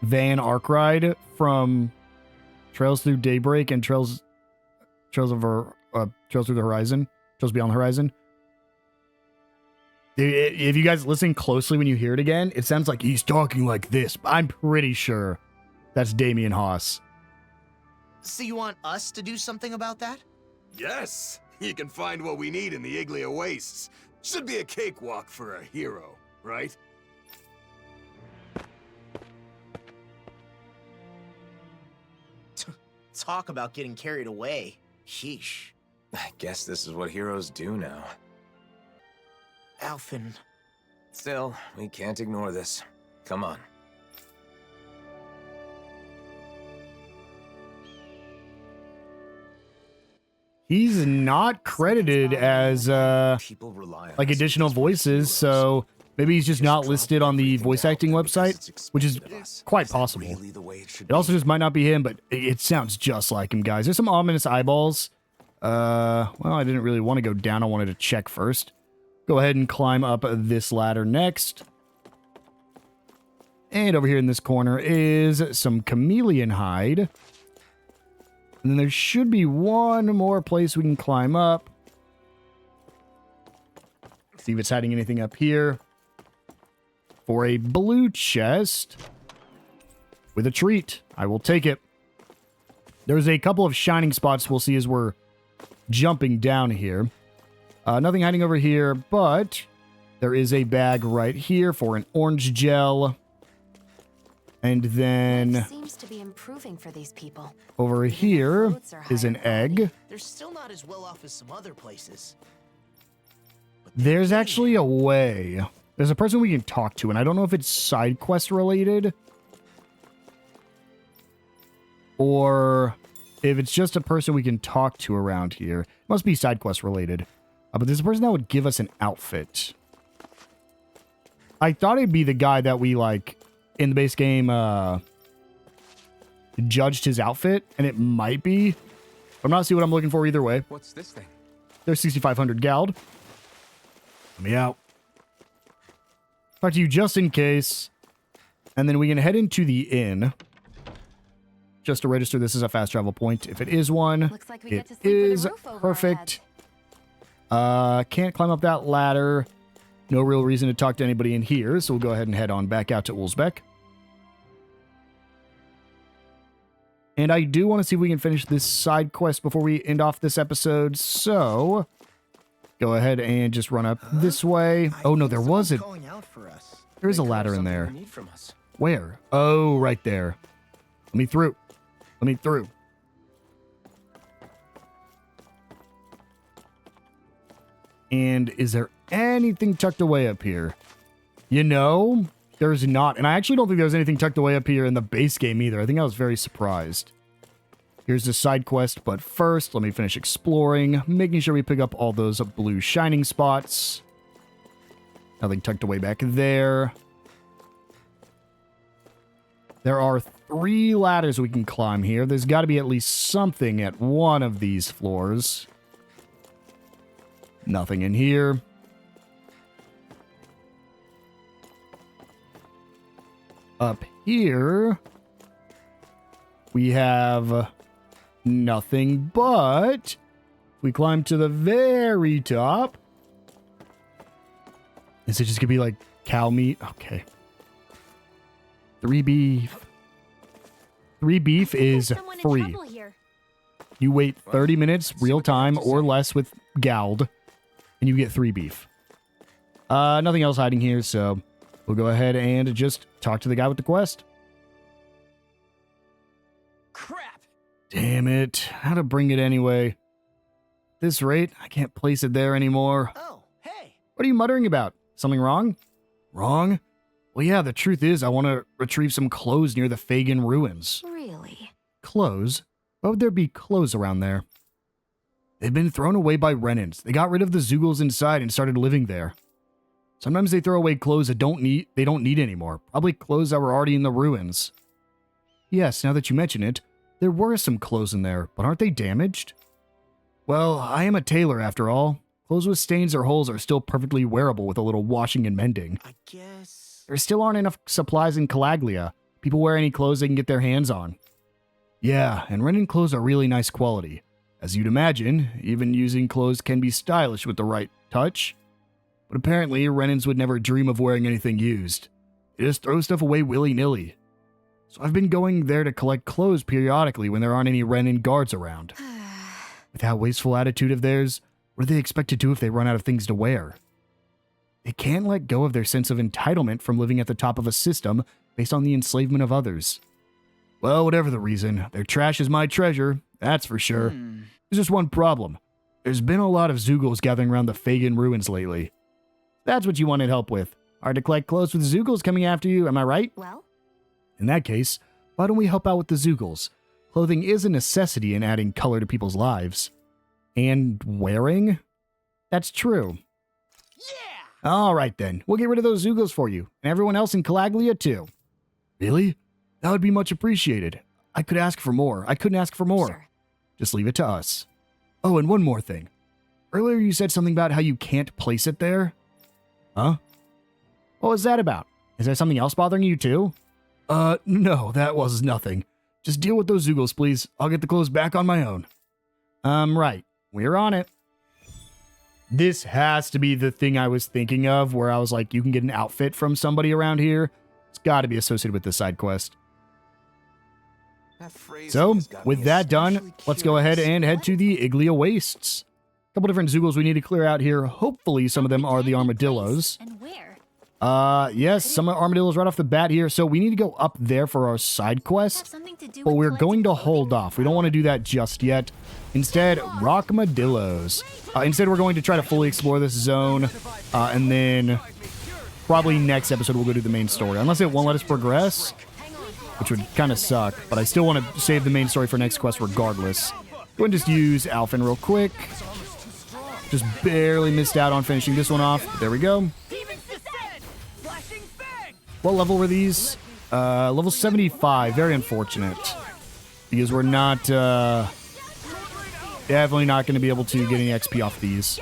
A: Van Arkwright from Trails Through Daybreak and Trails Through the Horizon, Trails Beyond the Horizon. If you guys listen closely when you hear it again, it sounds like he's talking like this. But I'm pretty sure that's Damien Haas.
H: So you want us to do something about that?
I: Yes, you can find what we need in the Iglia Wastes. Should be a cakewalk for a hero, right?
H: Talk about getting carried away. Sheesh.
G: I guess this is what heroes do now.
H: Alphen.
G: Still, we can't ignore this. Come on.
A: He's not credited as
G: People rely on
A: like
G: us
A: additional
G: because we're
A: voices,
G: heroes.
A: so maybe he's just not listed on the voice acting website, which is quite possible.
G: Really the way it should
A: It also
G: be?
A: just might not be him, but it sounds just like him, guys. There's some ominous eyeballs. Well, I didn't really want to go down. I wanted to check first. Go ahead and climb up this ladder next. And over here in this corner is some chameleon hide. And then there should be one more place we can climb up. See if it's hiding anything up here. For a blue chest with a treat. I will take it. There's a couple of shining spots we'll see as we're jumping down here. Nothing hiding over here, but there is a bag right here for an orange gel. And then
F: Seems to be improving for these people.
A: over here
F: clothes are
A: is
F: high
A: an
F: in quality.
A: egg.
H: They're still not as well off as some other places. But
A: There's actually a way. There's a person we can talk to, and I don't know if it's side quest related or if it's just a person we can talk to around here. It must be side quest related. But there's a person that would give us an outfit. I thought it'd be the guy that we, like, in the base game, judged his outfit, and it might be. I'm not seeing what I'm looking for either way.
G: What's this thing?
A: There's 6,500 Gald. Let me out. Talk to you just in case. And then we can head into the inn. Just to register this as a fast travel point. If it is one,
F: Looks like we
A: it
F: get to sleep with
A: is
F: a roof over our
A: perfect. Can't climb up that ladder. No real reason to talk to anybody in here, so we'll go ahead and head on back out to Ulzbeck. And I do want to see if we can finish this side quest before we end off this episode, so go ahead and just run up this way. Oh no, there was a...
H: calling out for us.
A: There is a
G: They could have
A: ladder in
G: something
A: there.
G: they need from us.
A: Where? Oh, right there. Let me through. Let me through. And is there anything tucked away up here? You know, there's not. And I actually don't think there's anything tucked away up here in the base game either. I think I was very surprised. Here's the side quest, but first, let me finish exploring, making sure we pick up all those blue shining spots. Nothing tucked away back there. There are 3 ladders we can climb here. There's got to be at least something at one of these floors. Nothing in here. Up here, we have nothing, but if we climb to the very top, is it just gonna be like cow meat? Okay. 3 beef. 3 beef is
B: Someone in
A: free.
B: trouble here.
A: You wait 30 minutes, real time, or less with Gald, and you get 3 beef. Nothing else hiding here, so we'll go ahead and just talk to the guy with the quest.
C: Crap!
A: Damn it. How to bring it anyway? This rate, I can't place it there anymore.
H: Oh, hey.
A: What are you muttering about? Something wrong? Wrong? Well, yeah, the truth is I want to retrieve some clothes near the Fagin ruins.
F: Really?
A: Clothes? Why would there be clothes around there? They've been thrown away by Renans. They got rid of the Zeugles inside and started living there. Sometimes they throw away clothes that they don't need anymore. Probably clothes that were already in the ruins. Yes, now that you mention it, there were some clothes in there, but aren't they damaged? Well, I am a tailor after all. Clothes with stains or holes are still perfectly wearable with a little washing and mending.
H: I guess.
A: There still aren't enough supplies in Calaglia. People wear any clothes they can get their hands on. Yeah, and Renan clothes are really nice quality. As you'd imagine, even using clothes can be stylish with the right touch. But apparently, Renans would never dream of wearing anything used. They just throw stuff away willy-nilly. So I've been going there to collect clothes periodically when there aren't any Renan guards around. With that wasteful attitude of theirs, what do they expect to do if they run out of things to wear? They can't let go of their sense of entitlement from living at the top of a system based on the enslavement of others. Well, whatever the reason, their trash is my treasure, that's for sure. There's just one problem. There's been a lot of Zeugles gathering around the Fagin ruins lately. That's what you wanted help with. Hard to collect clothes with Zeugles coming after you, am I right?
F: Well,
A: In that case, why don't we help out with the Zeugles? Clothing is a necessity in adding color to people's lives. And wearing? That's true.
C: Yeah!
A: Alright then, we'll get rid of those Zeugles for you, and everyone else in Calaglia too. Really? That would be much appreciated. I couldn't ask for more.
F: sure.
A: Just leave it to us. Oh, and one more thing. Earlier you said something about how you can't place it there? Huh? What was that about? Is there something else bothering you too? No, that was nothing. Just deal with those Zoogles, please. I'll get the clothes back on my own. Right. We're on it. This has to be the thing I was thinking of, where I was like, you can get an outfit from somebody around here. It's got to be associated with this side quest. So, with that done, let's go ahead and head to the Iglia Wastes. A couple different Zoogles we need to clear out here. Hopefully some of them are the armadillos.
B: And where?
A: Yes, some armadillos right off the bat here. So we need to go up there for our side quest.
B: Something to do
A: But
B: with
A: we're
B: collecting
A: going to
B: clothing?
A: hold off. We don't want to do that just yet. Instead, Rockmadillos. Instead, we're going to try to fully explore this zone. And then probably next episode we'll go do the main story. Unless it won't let us progress, which would kind of suck. But I still want to save the main story for next quest regardless. Go and just use Alphen real quick. Just barely missed out on finishing this one off. There we go. What level were these? Level 75. Very unfortunate. Because we're not, definitely not going to be able to get any XP off these.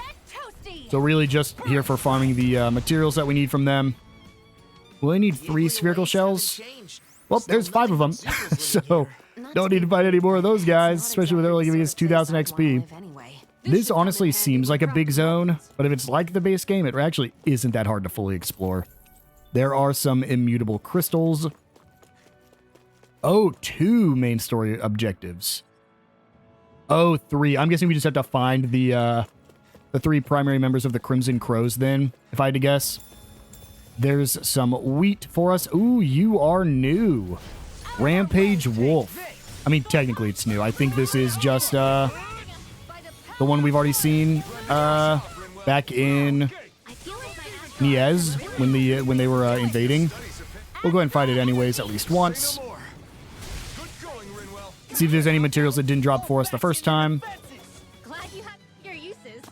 A: So really just here for farming the materials that we need from them. Will I need 3 spherical shells? Well, there's 5 of them. So, don't need to fight any more of those guys, especially with only giving us 2,000 XP. This honestly seems like a big zone, but if it's like the base game, it actually isn't that hard to fully explore. There are some immutable crystals. Oh, 2 main story objectives. Oh, 3. I'm guessing we just have to find the 3 primary members of the Crimson Crows then, if I had to guess. There's some wheat for us. Ooh, you are new. Rampage Wolf. I mean, technically it's new. I think this is just the one we've already seen back in Niez when they were invading. We'll go ahead and fight it anyways, at least once. See if there's any materials that didn't drop for us the first time.
B: Glad you have your uses.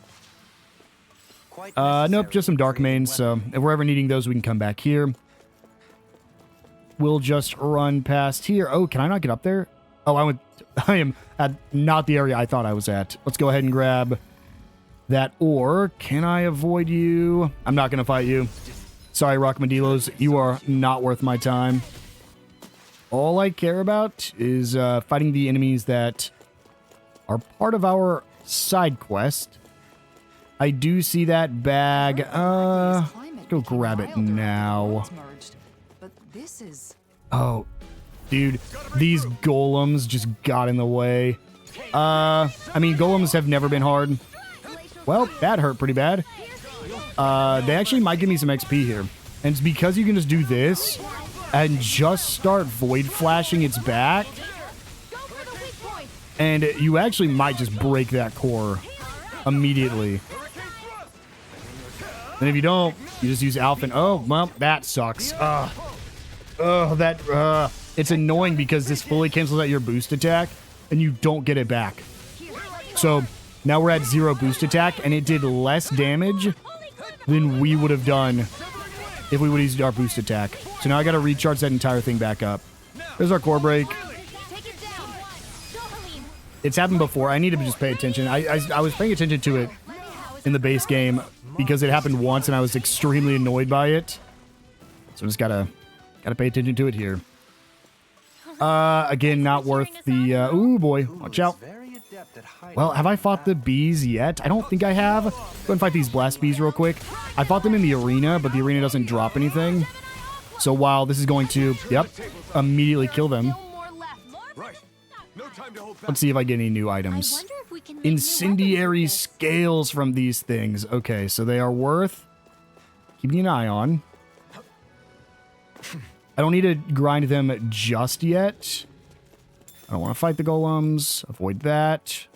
A: Nope, just some dark mains, so if we're ever needing those, we can come back here. We'll just run past here. Oh, can I not get up there? Oh, I am at not the area I thought I was at. Let's go ahead and grab that ore. Can I avoid you? I'm not going to fight you. Sorry, Rockmadillos. You are not worth my time. All I care about is fighting the enemies that are part of our side quest. I do see that bag. Let's go grab it now.
D: But this is...
A: Oh, dude, these golems just got in the way. I mean, golems have never been hard. Well, that hurt pretty bad. They actually might give me some XP here. And it's because you can just do this and just start void flashing its back. And you actually might just break that core immediately. And if you don't, you just use Alphen. Oh, well, that sucks. It's annoying because this fully cancels out your boost attack and you don't get it back. So now we're at 0 boost attack and it did less damage than we would have done if we would have used our boost attack. So now I got to recharge that entire thing back up. There's our core break. It's happened before. I need to just pay attention. I was paying attention to it in the base game because it happened once and I was extremely annoyed by it. So I just gotta pay attention to it here. Again, not worth the, ooh boy, watch out. Well, have I fought the bees yet? I don't think I have. Go ahead and fight these blast bees real quick. I fought them in the arena, but the arena doesn't drop anything. So while this is going to, yep, immediately kill them. Let's see if I get any new items. Incendiary scales from these things. Okay, so they are worth keeping an eye on. I don't need to grind them just yet. I don't want to fight the golems. Avoid that.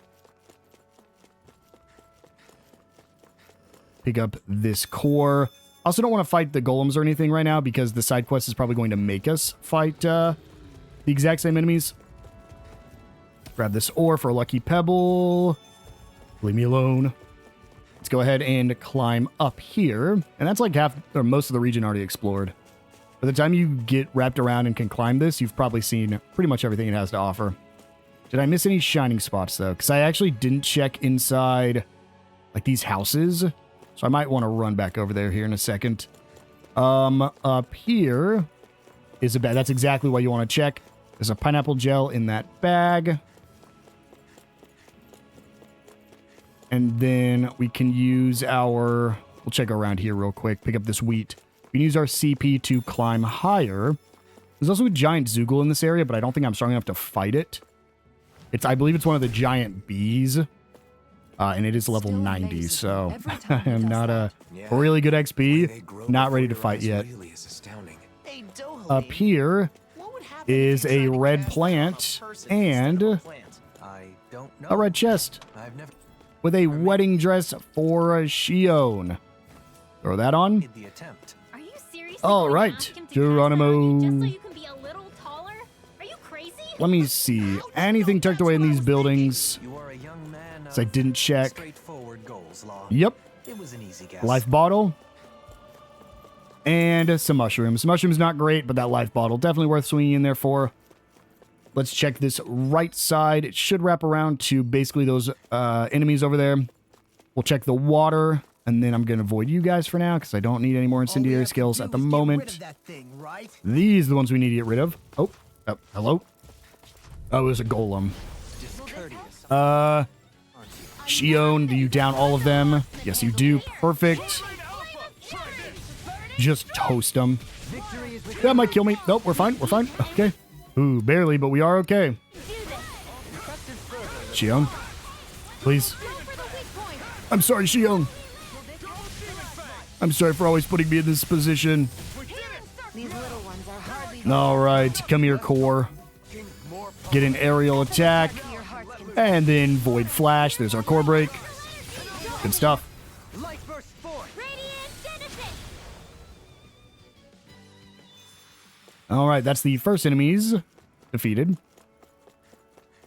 A: Pick up this core. I also don't want to fight the golems or anything right now because the side quest is probably going to make us fight the exact same enemies. Grab this ore for a lucky pebble. Leave me alone. Let's go ahead and climb up here. And that's like half or most of the region already explored. By the time you get wrapped around and can climb this, you've probably seen pretty much everything it has to offer. Did I miss any shining spots, though? Because I actually didn't check inside, like, these houses. So I might want to run back over there here in a second. Up here, is a bag. That's exactly what you want to check. There's a pineapple gel in that bag. And then we can use our... We'll check around here real quick. Pick up this wheat. We can use our CP to climb higher. There's also a giant Zoogle in this area, but I don't think I'm strong enough to fight it. I believe it's one of the giant bees. And it is level 90, so I am not a really good XP. Not ready to fight yet.
H: Hey, Dohali,
A: Up here
H: what would happen if
A: is
H: you
A: a
H: tried to
A: red
H: cast
A: plant
H: on a person instead
A: and
H: of a plant?
E: I don't know.
A: a red chest
E: I've never
A: with a wedding dress for a Shionne. Throw that on.
E: made the attempt.
B: Are you seriously
A: All
B: gonna
A: right,
B: ask him to cast
A: Geronimo.
B: that on you just so you can be a little taller? Are you crazy?
A: Let me see. Anything tucked away in these buildings?
E: You are a young man
A: So I didn't check.
E: straightforward goals, Law.
A: Yep.
E: It was an easy guess.
A: Life bottle. And some mushrooms. Mushrooms not great, but that life bottle definitely worth swinging in there for. Let's check this right side. It should wrap around to basically those enemies over there. We'll check the water, and then I'm going to avoid you guys for now because I don't need any more incendiary skills at the moment. These are the ones we need to get rid of. Oh, hello? Oh, it was a golem. Shionne, do you down all of them? Yes, you do. Perfect. Just toast them. That might kill me. Nope, we're fine. We're fine. Okay. Ooh, barely, but we are okay. Shionne, please. I'm sorry, Shionne. I'm sorry for always putting me in this position. All right, come here, core. Get an aerial attack. And then Void Flash. There's our core break. Good stuff. All right, that's the first enemies defeated.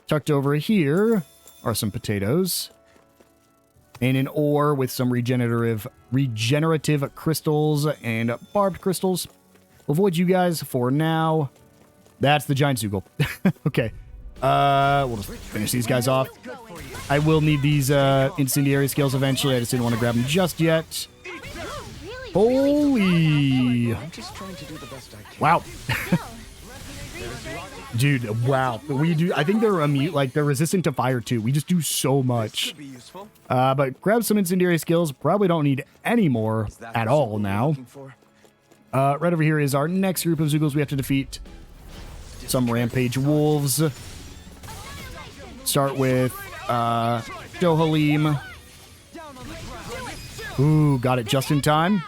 A: Tucked over here are some potatoes. And an ore with some regenerative crystals and barbed crystals. We'll avoid you guys for now. That's the giant Zoogle. Okay. We'll just finish these guys off. I will need these incendiary skills eventually. I just didn't want to grab them just yet. Holy! Wow. Dude, wow. I think they're immune, like they're resistant to fire too. We just do so much. But grab some incendiary skills. Probably don't need any more at all now. Right over here is our next group of Zoogles we have to defeat. Some rampage wolves. Start with Dohalim. Ooh, got it just in time.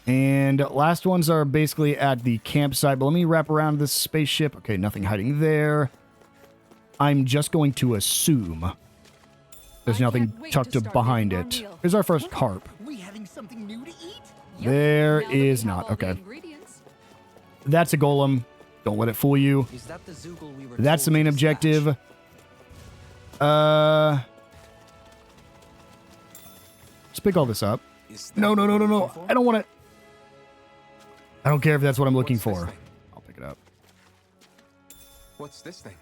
A: And last ones are basically at the campsite, but let me wrap around this spaceship. Okay, nothing hiding there. I'm just going to assume there's nothing tucked up behind it. Here's our first carp.
C: We having something new to eat?
A: There is not. Okay. That's a golem. Don't let it fool you.
E: Is that the Zoogle we were
A: That's the
E: told
A: main
E: to
A: objective.
E: dispatch?
A: Let's pick all this up. No. I don't want to. I don't care if that's what I'm looking for. I'll pick it up.
G: What's this thing?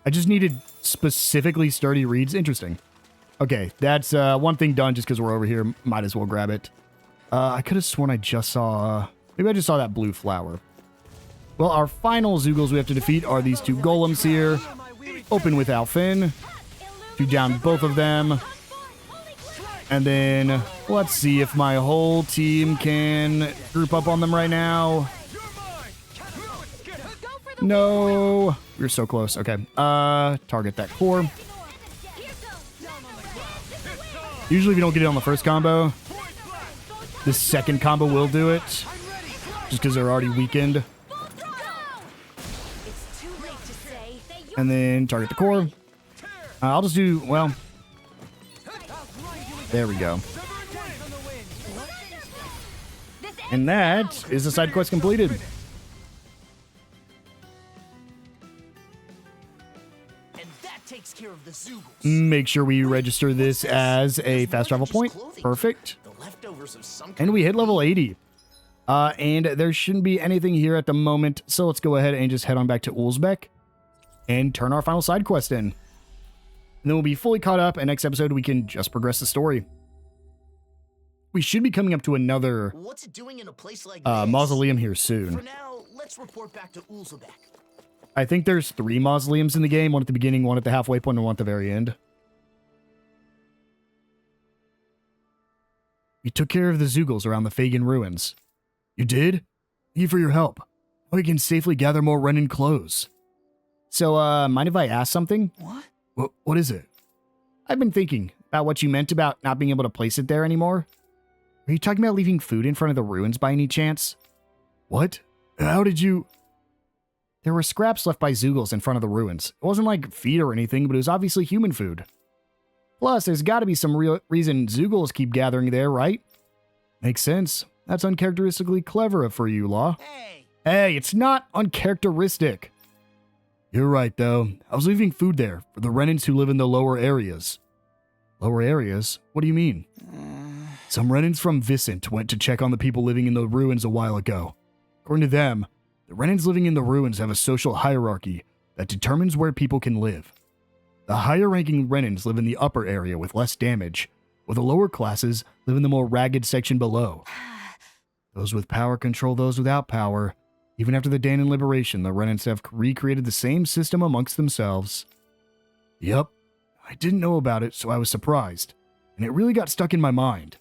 A: I just needed specifically sturdy reeds. Interesting. Okay, that's one thing done just because we're over here. Might as well grab it. I could have sworn I just saw... maybe I just saw that blue flower. Well, our final Zoogles we have to defeat are these two golems here. Open with Alphen. To down both of them. And then, let's see if my whole team can group up on them right now. No. We're so close. Okay. Target that core. Usually if you don't get it on the first combo, the second combo will do it. Just because they're already weakened. And then target the core. I'll just do, well... there we go. And that is the side quest completed.
C: And that takes care of the Zoogles.
A: Make sure we register this as a fast travel point. Perfect.
C: The leftovers of some
A: And we hit level 80. And there shouldn't be anything here at the moment. So let's go ahead and just head on back to Ulzbek and turn our final side quest in. And then we'll be fully caught up, and next episode we can just progress the story. we should be coming up to another
H: What's it doing in a place like this?
A: mausoleum here
H: For
A: soon.
H: now, let's report back to Ulzebek.
A: I think there's 3 mausoleums in the game, one at the beginning, one at the halfway point, and one at the very end. You took care of the Zeugles around the Fagin ruins. You did? Thank you for your help. Now we can safely gather more Renan clothes. So, mind if I ask something? What is it? I've been thinking about what you meant about not being able to place it there anymore. Are you talking about leaving food in front of the ruins by any chance? What? How did you... There were scraps left by Zeugles in front of the ruins. It wasn't like feed or anything, but it was obviously human food. Plus, there's got to be some real reason Zeugles keep gathering there, right? Makes sense. That's uncharacteristically clever for you, Law. Hey, it's not uncharacteristic. You're right, though. I was leaving food there for the Renans who live in the lower areas. Lower areas? What do you mean? Some Renans from Vicent went to check on the people living in the ruins a while ago. According to them, the Renans living in the ruins have a social hierarchy that determines where people can live. The higher-ranking Renans live in the upper area with less damage, while the lower classes live in the more ragged section below. Those with power control those without power. Even after the Dahnan liberation, the Renans have recreated the same system amongst themselves. Yep, I didn't know about it, so I was surprised, and it really got stuck in my mind.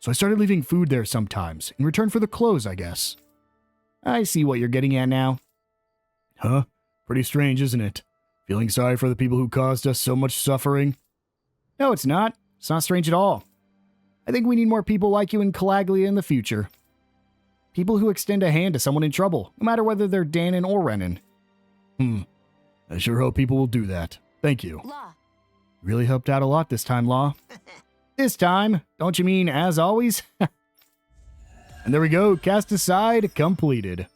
A: So I started leaving food there sometimes, in return for the clothes, I guess. I see what you're getting at now. Huh? Pretty strange, isn't it? Feeling sorry for the people who caused us so much suffering? No, it's not. It's not strange at all. I think we need more people like you in Calaglia in the future. People who extend a hand to someone in trouble, no matter whether they're Dahnan or Renan. I sure hope people will do that. Thank you.
F: Law.
A: Really helped out a lot this time, Law. This time? Don't you mean as always? And there we go, cast aside, completed.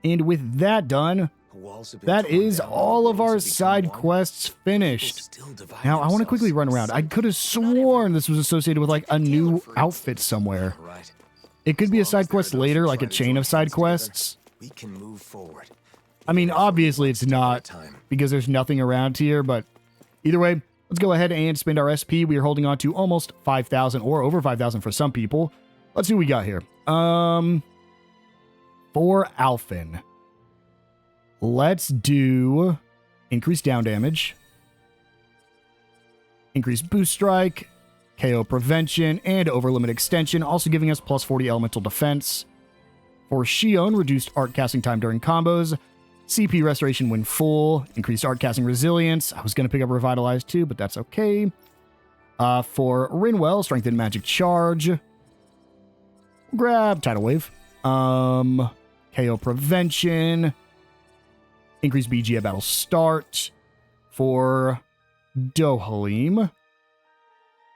A: And with that done, that is all of our side quests finished. Now, I want to quickly run around. I could have sworn this was associated with like a new outfit somewhere. It could be a side quest later, like a chain of side quests.
E: We can move forward.
A: I mean, obviously it's not, because there's nothing around here, but either way, let's go ahead and spend our SP. We are holding on to almost 5,000 or over 5,000 for some people. Let's see what we got here. For Alphen, let's do increased down damage, increased boost strike, KO prevention, and over limit extension, also giving us plus 40 elemental defense. For Shionne, reduced art casting time during combos, CP restoration when full, increased art casting resilience. I was going to pick up Revitalize too, but that's okay. For Rinwell, strengthened magic charge. Grab Tidal Wave. KO prevention. Increased BG at battle start. For Dohalim,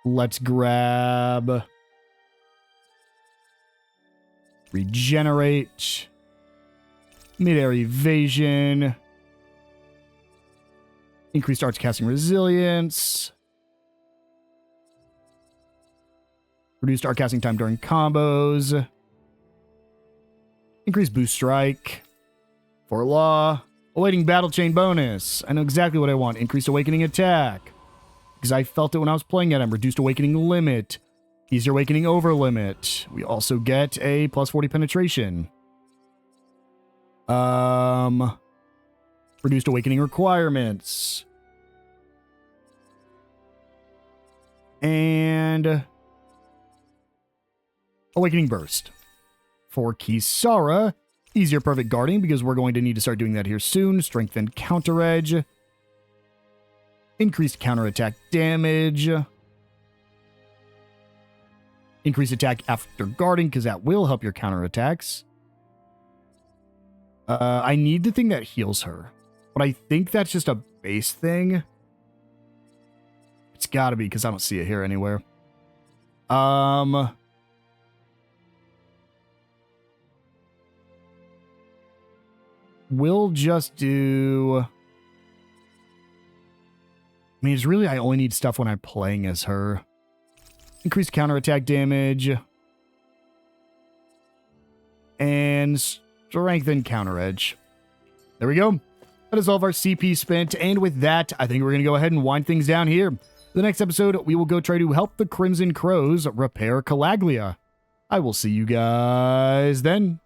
A: let's grab Regenerate. Mid-air evasion. Increased arts casting resilience. Reduced art casting time during combos. Increased boost strike. For Law. Awaiting battle chain bonus. I know exactly what I want. Increased awakening attack. Because I felt it when I was playing at him. Reduced awakening limit. Easier awakening over limit. We also get a plus 40 penetration. Reduced awakening requirements. And awakening burst. For Kisara, easier perfect guarding because we're going to need to start doing that here soon. Strengthened counter edge. Increased counterattack damage. Increased attack after guarding because that will help your counterattacks. I need the thing that heals her. But I think that's just a base thing. It's gotta be, because I don't see it here anywhere. We'll just do... I mean, it's really, I only need stuff when I'm playing as her. Increased counterattack damage. And strengthen counter edge. There we go. That is all of our CP spent, and with that, I think we're going to go ahead and wind things down here. The next episode, we will go try to help the Crimson Crows repair Calaglia. I will see you guys then.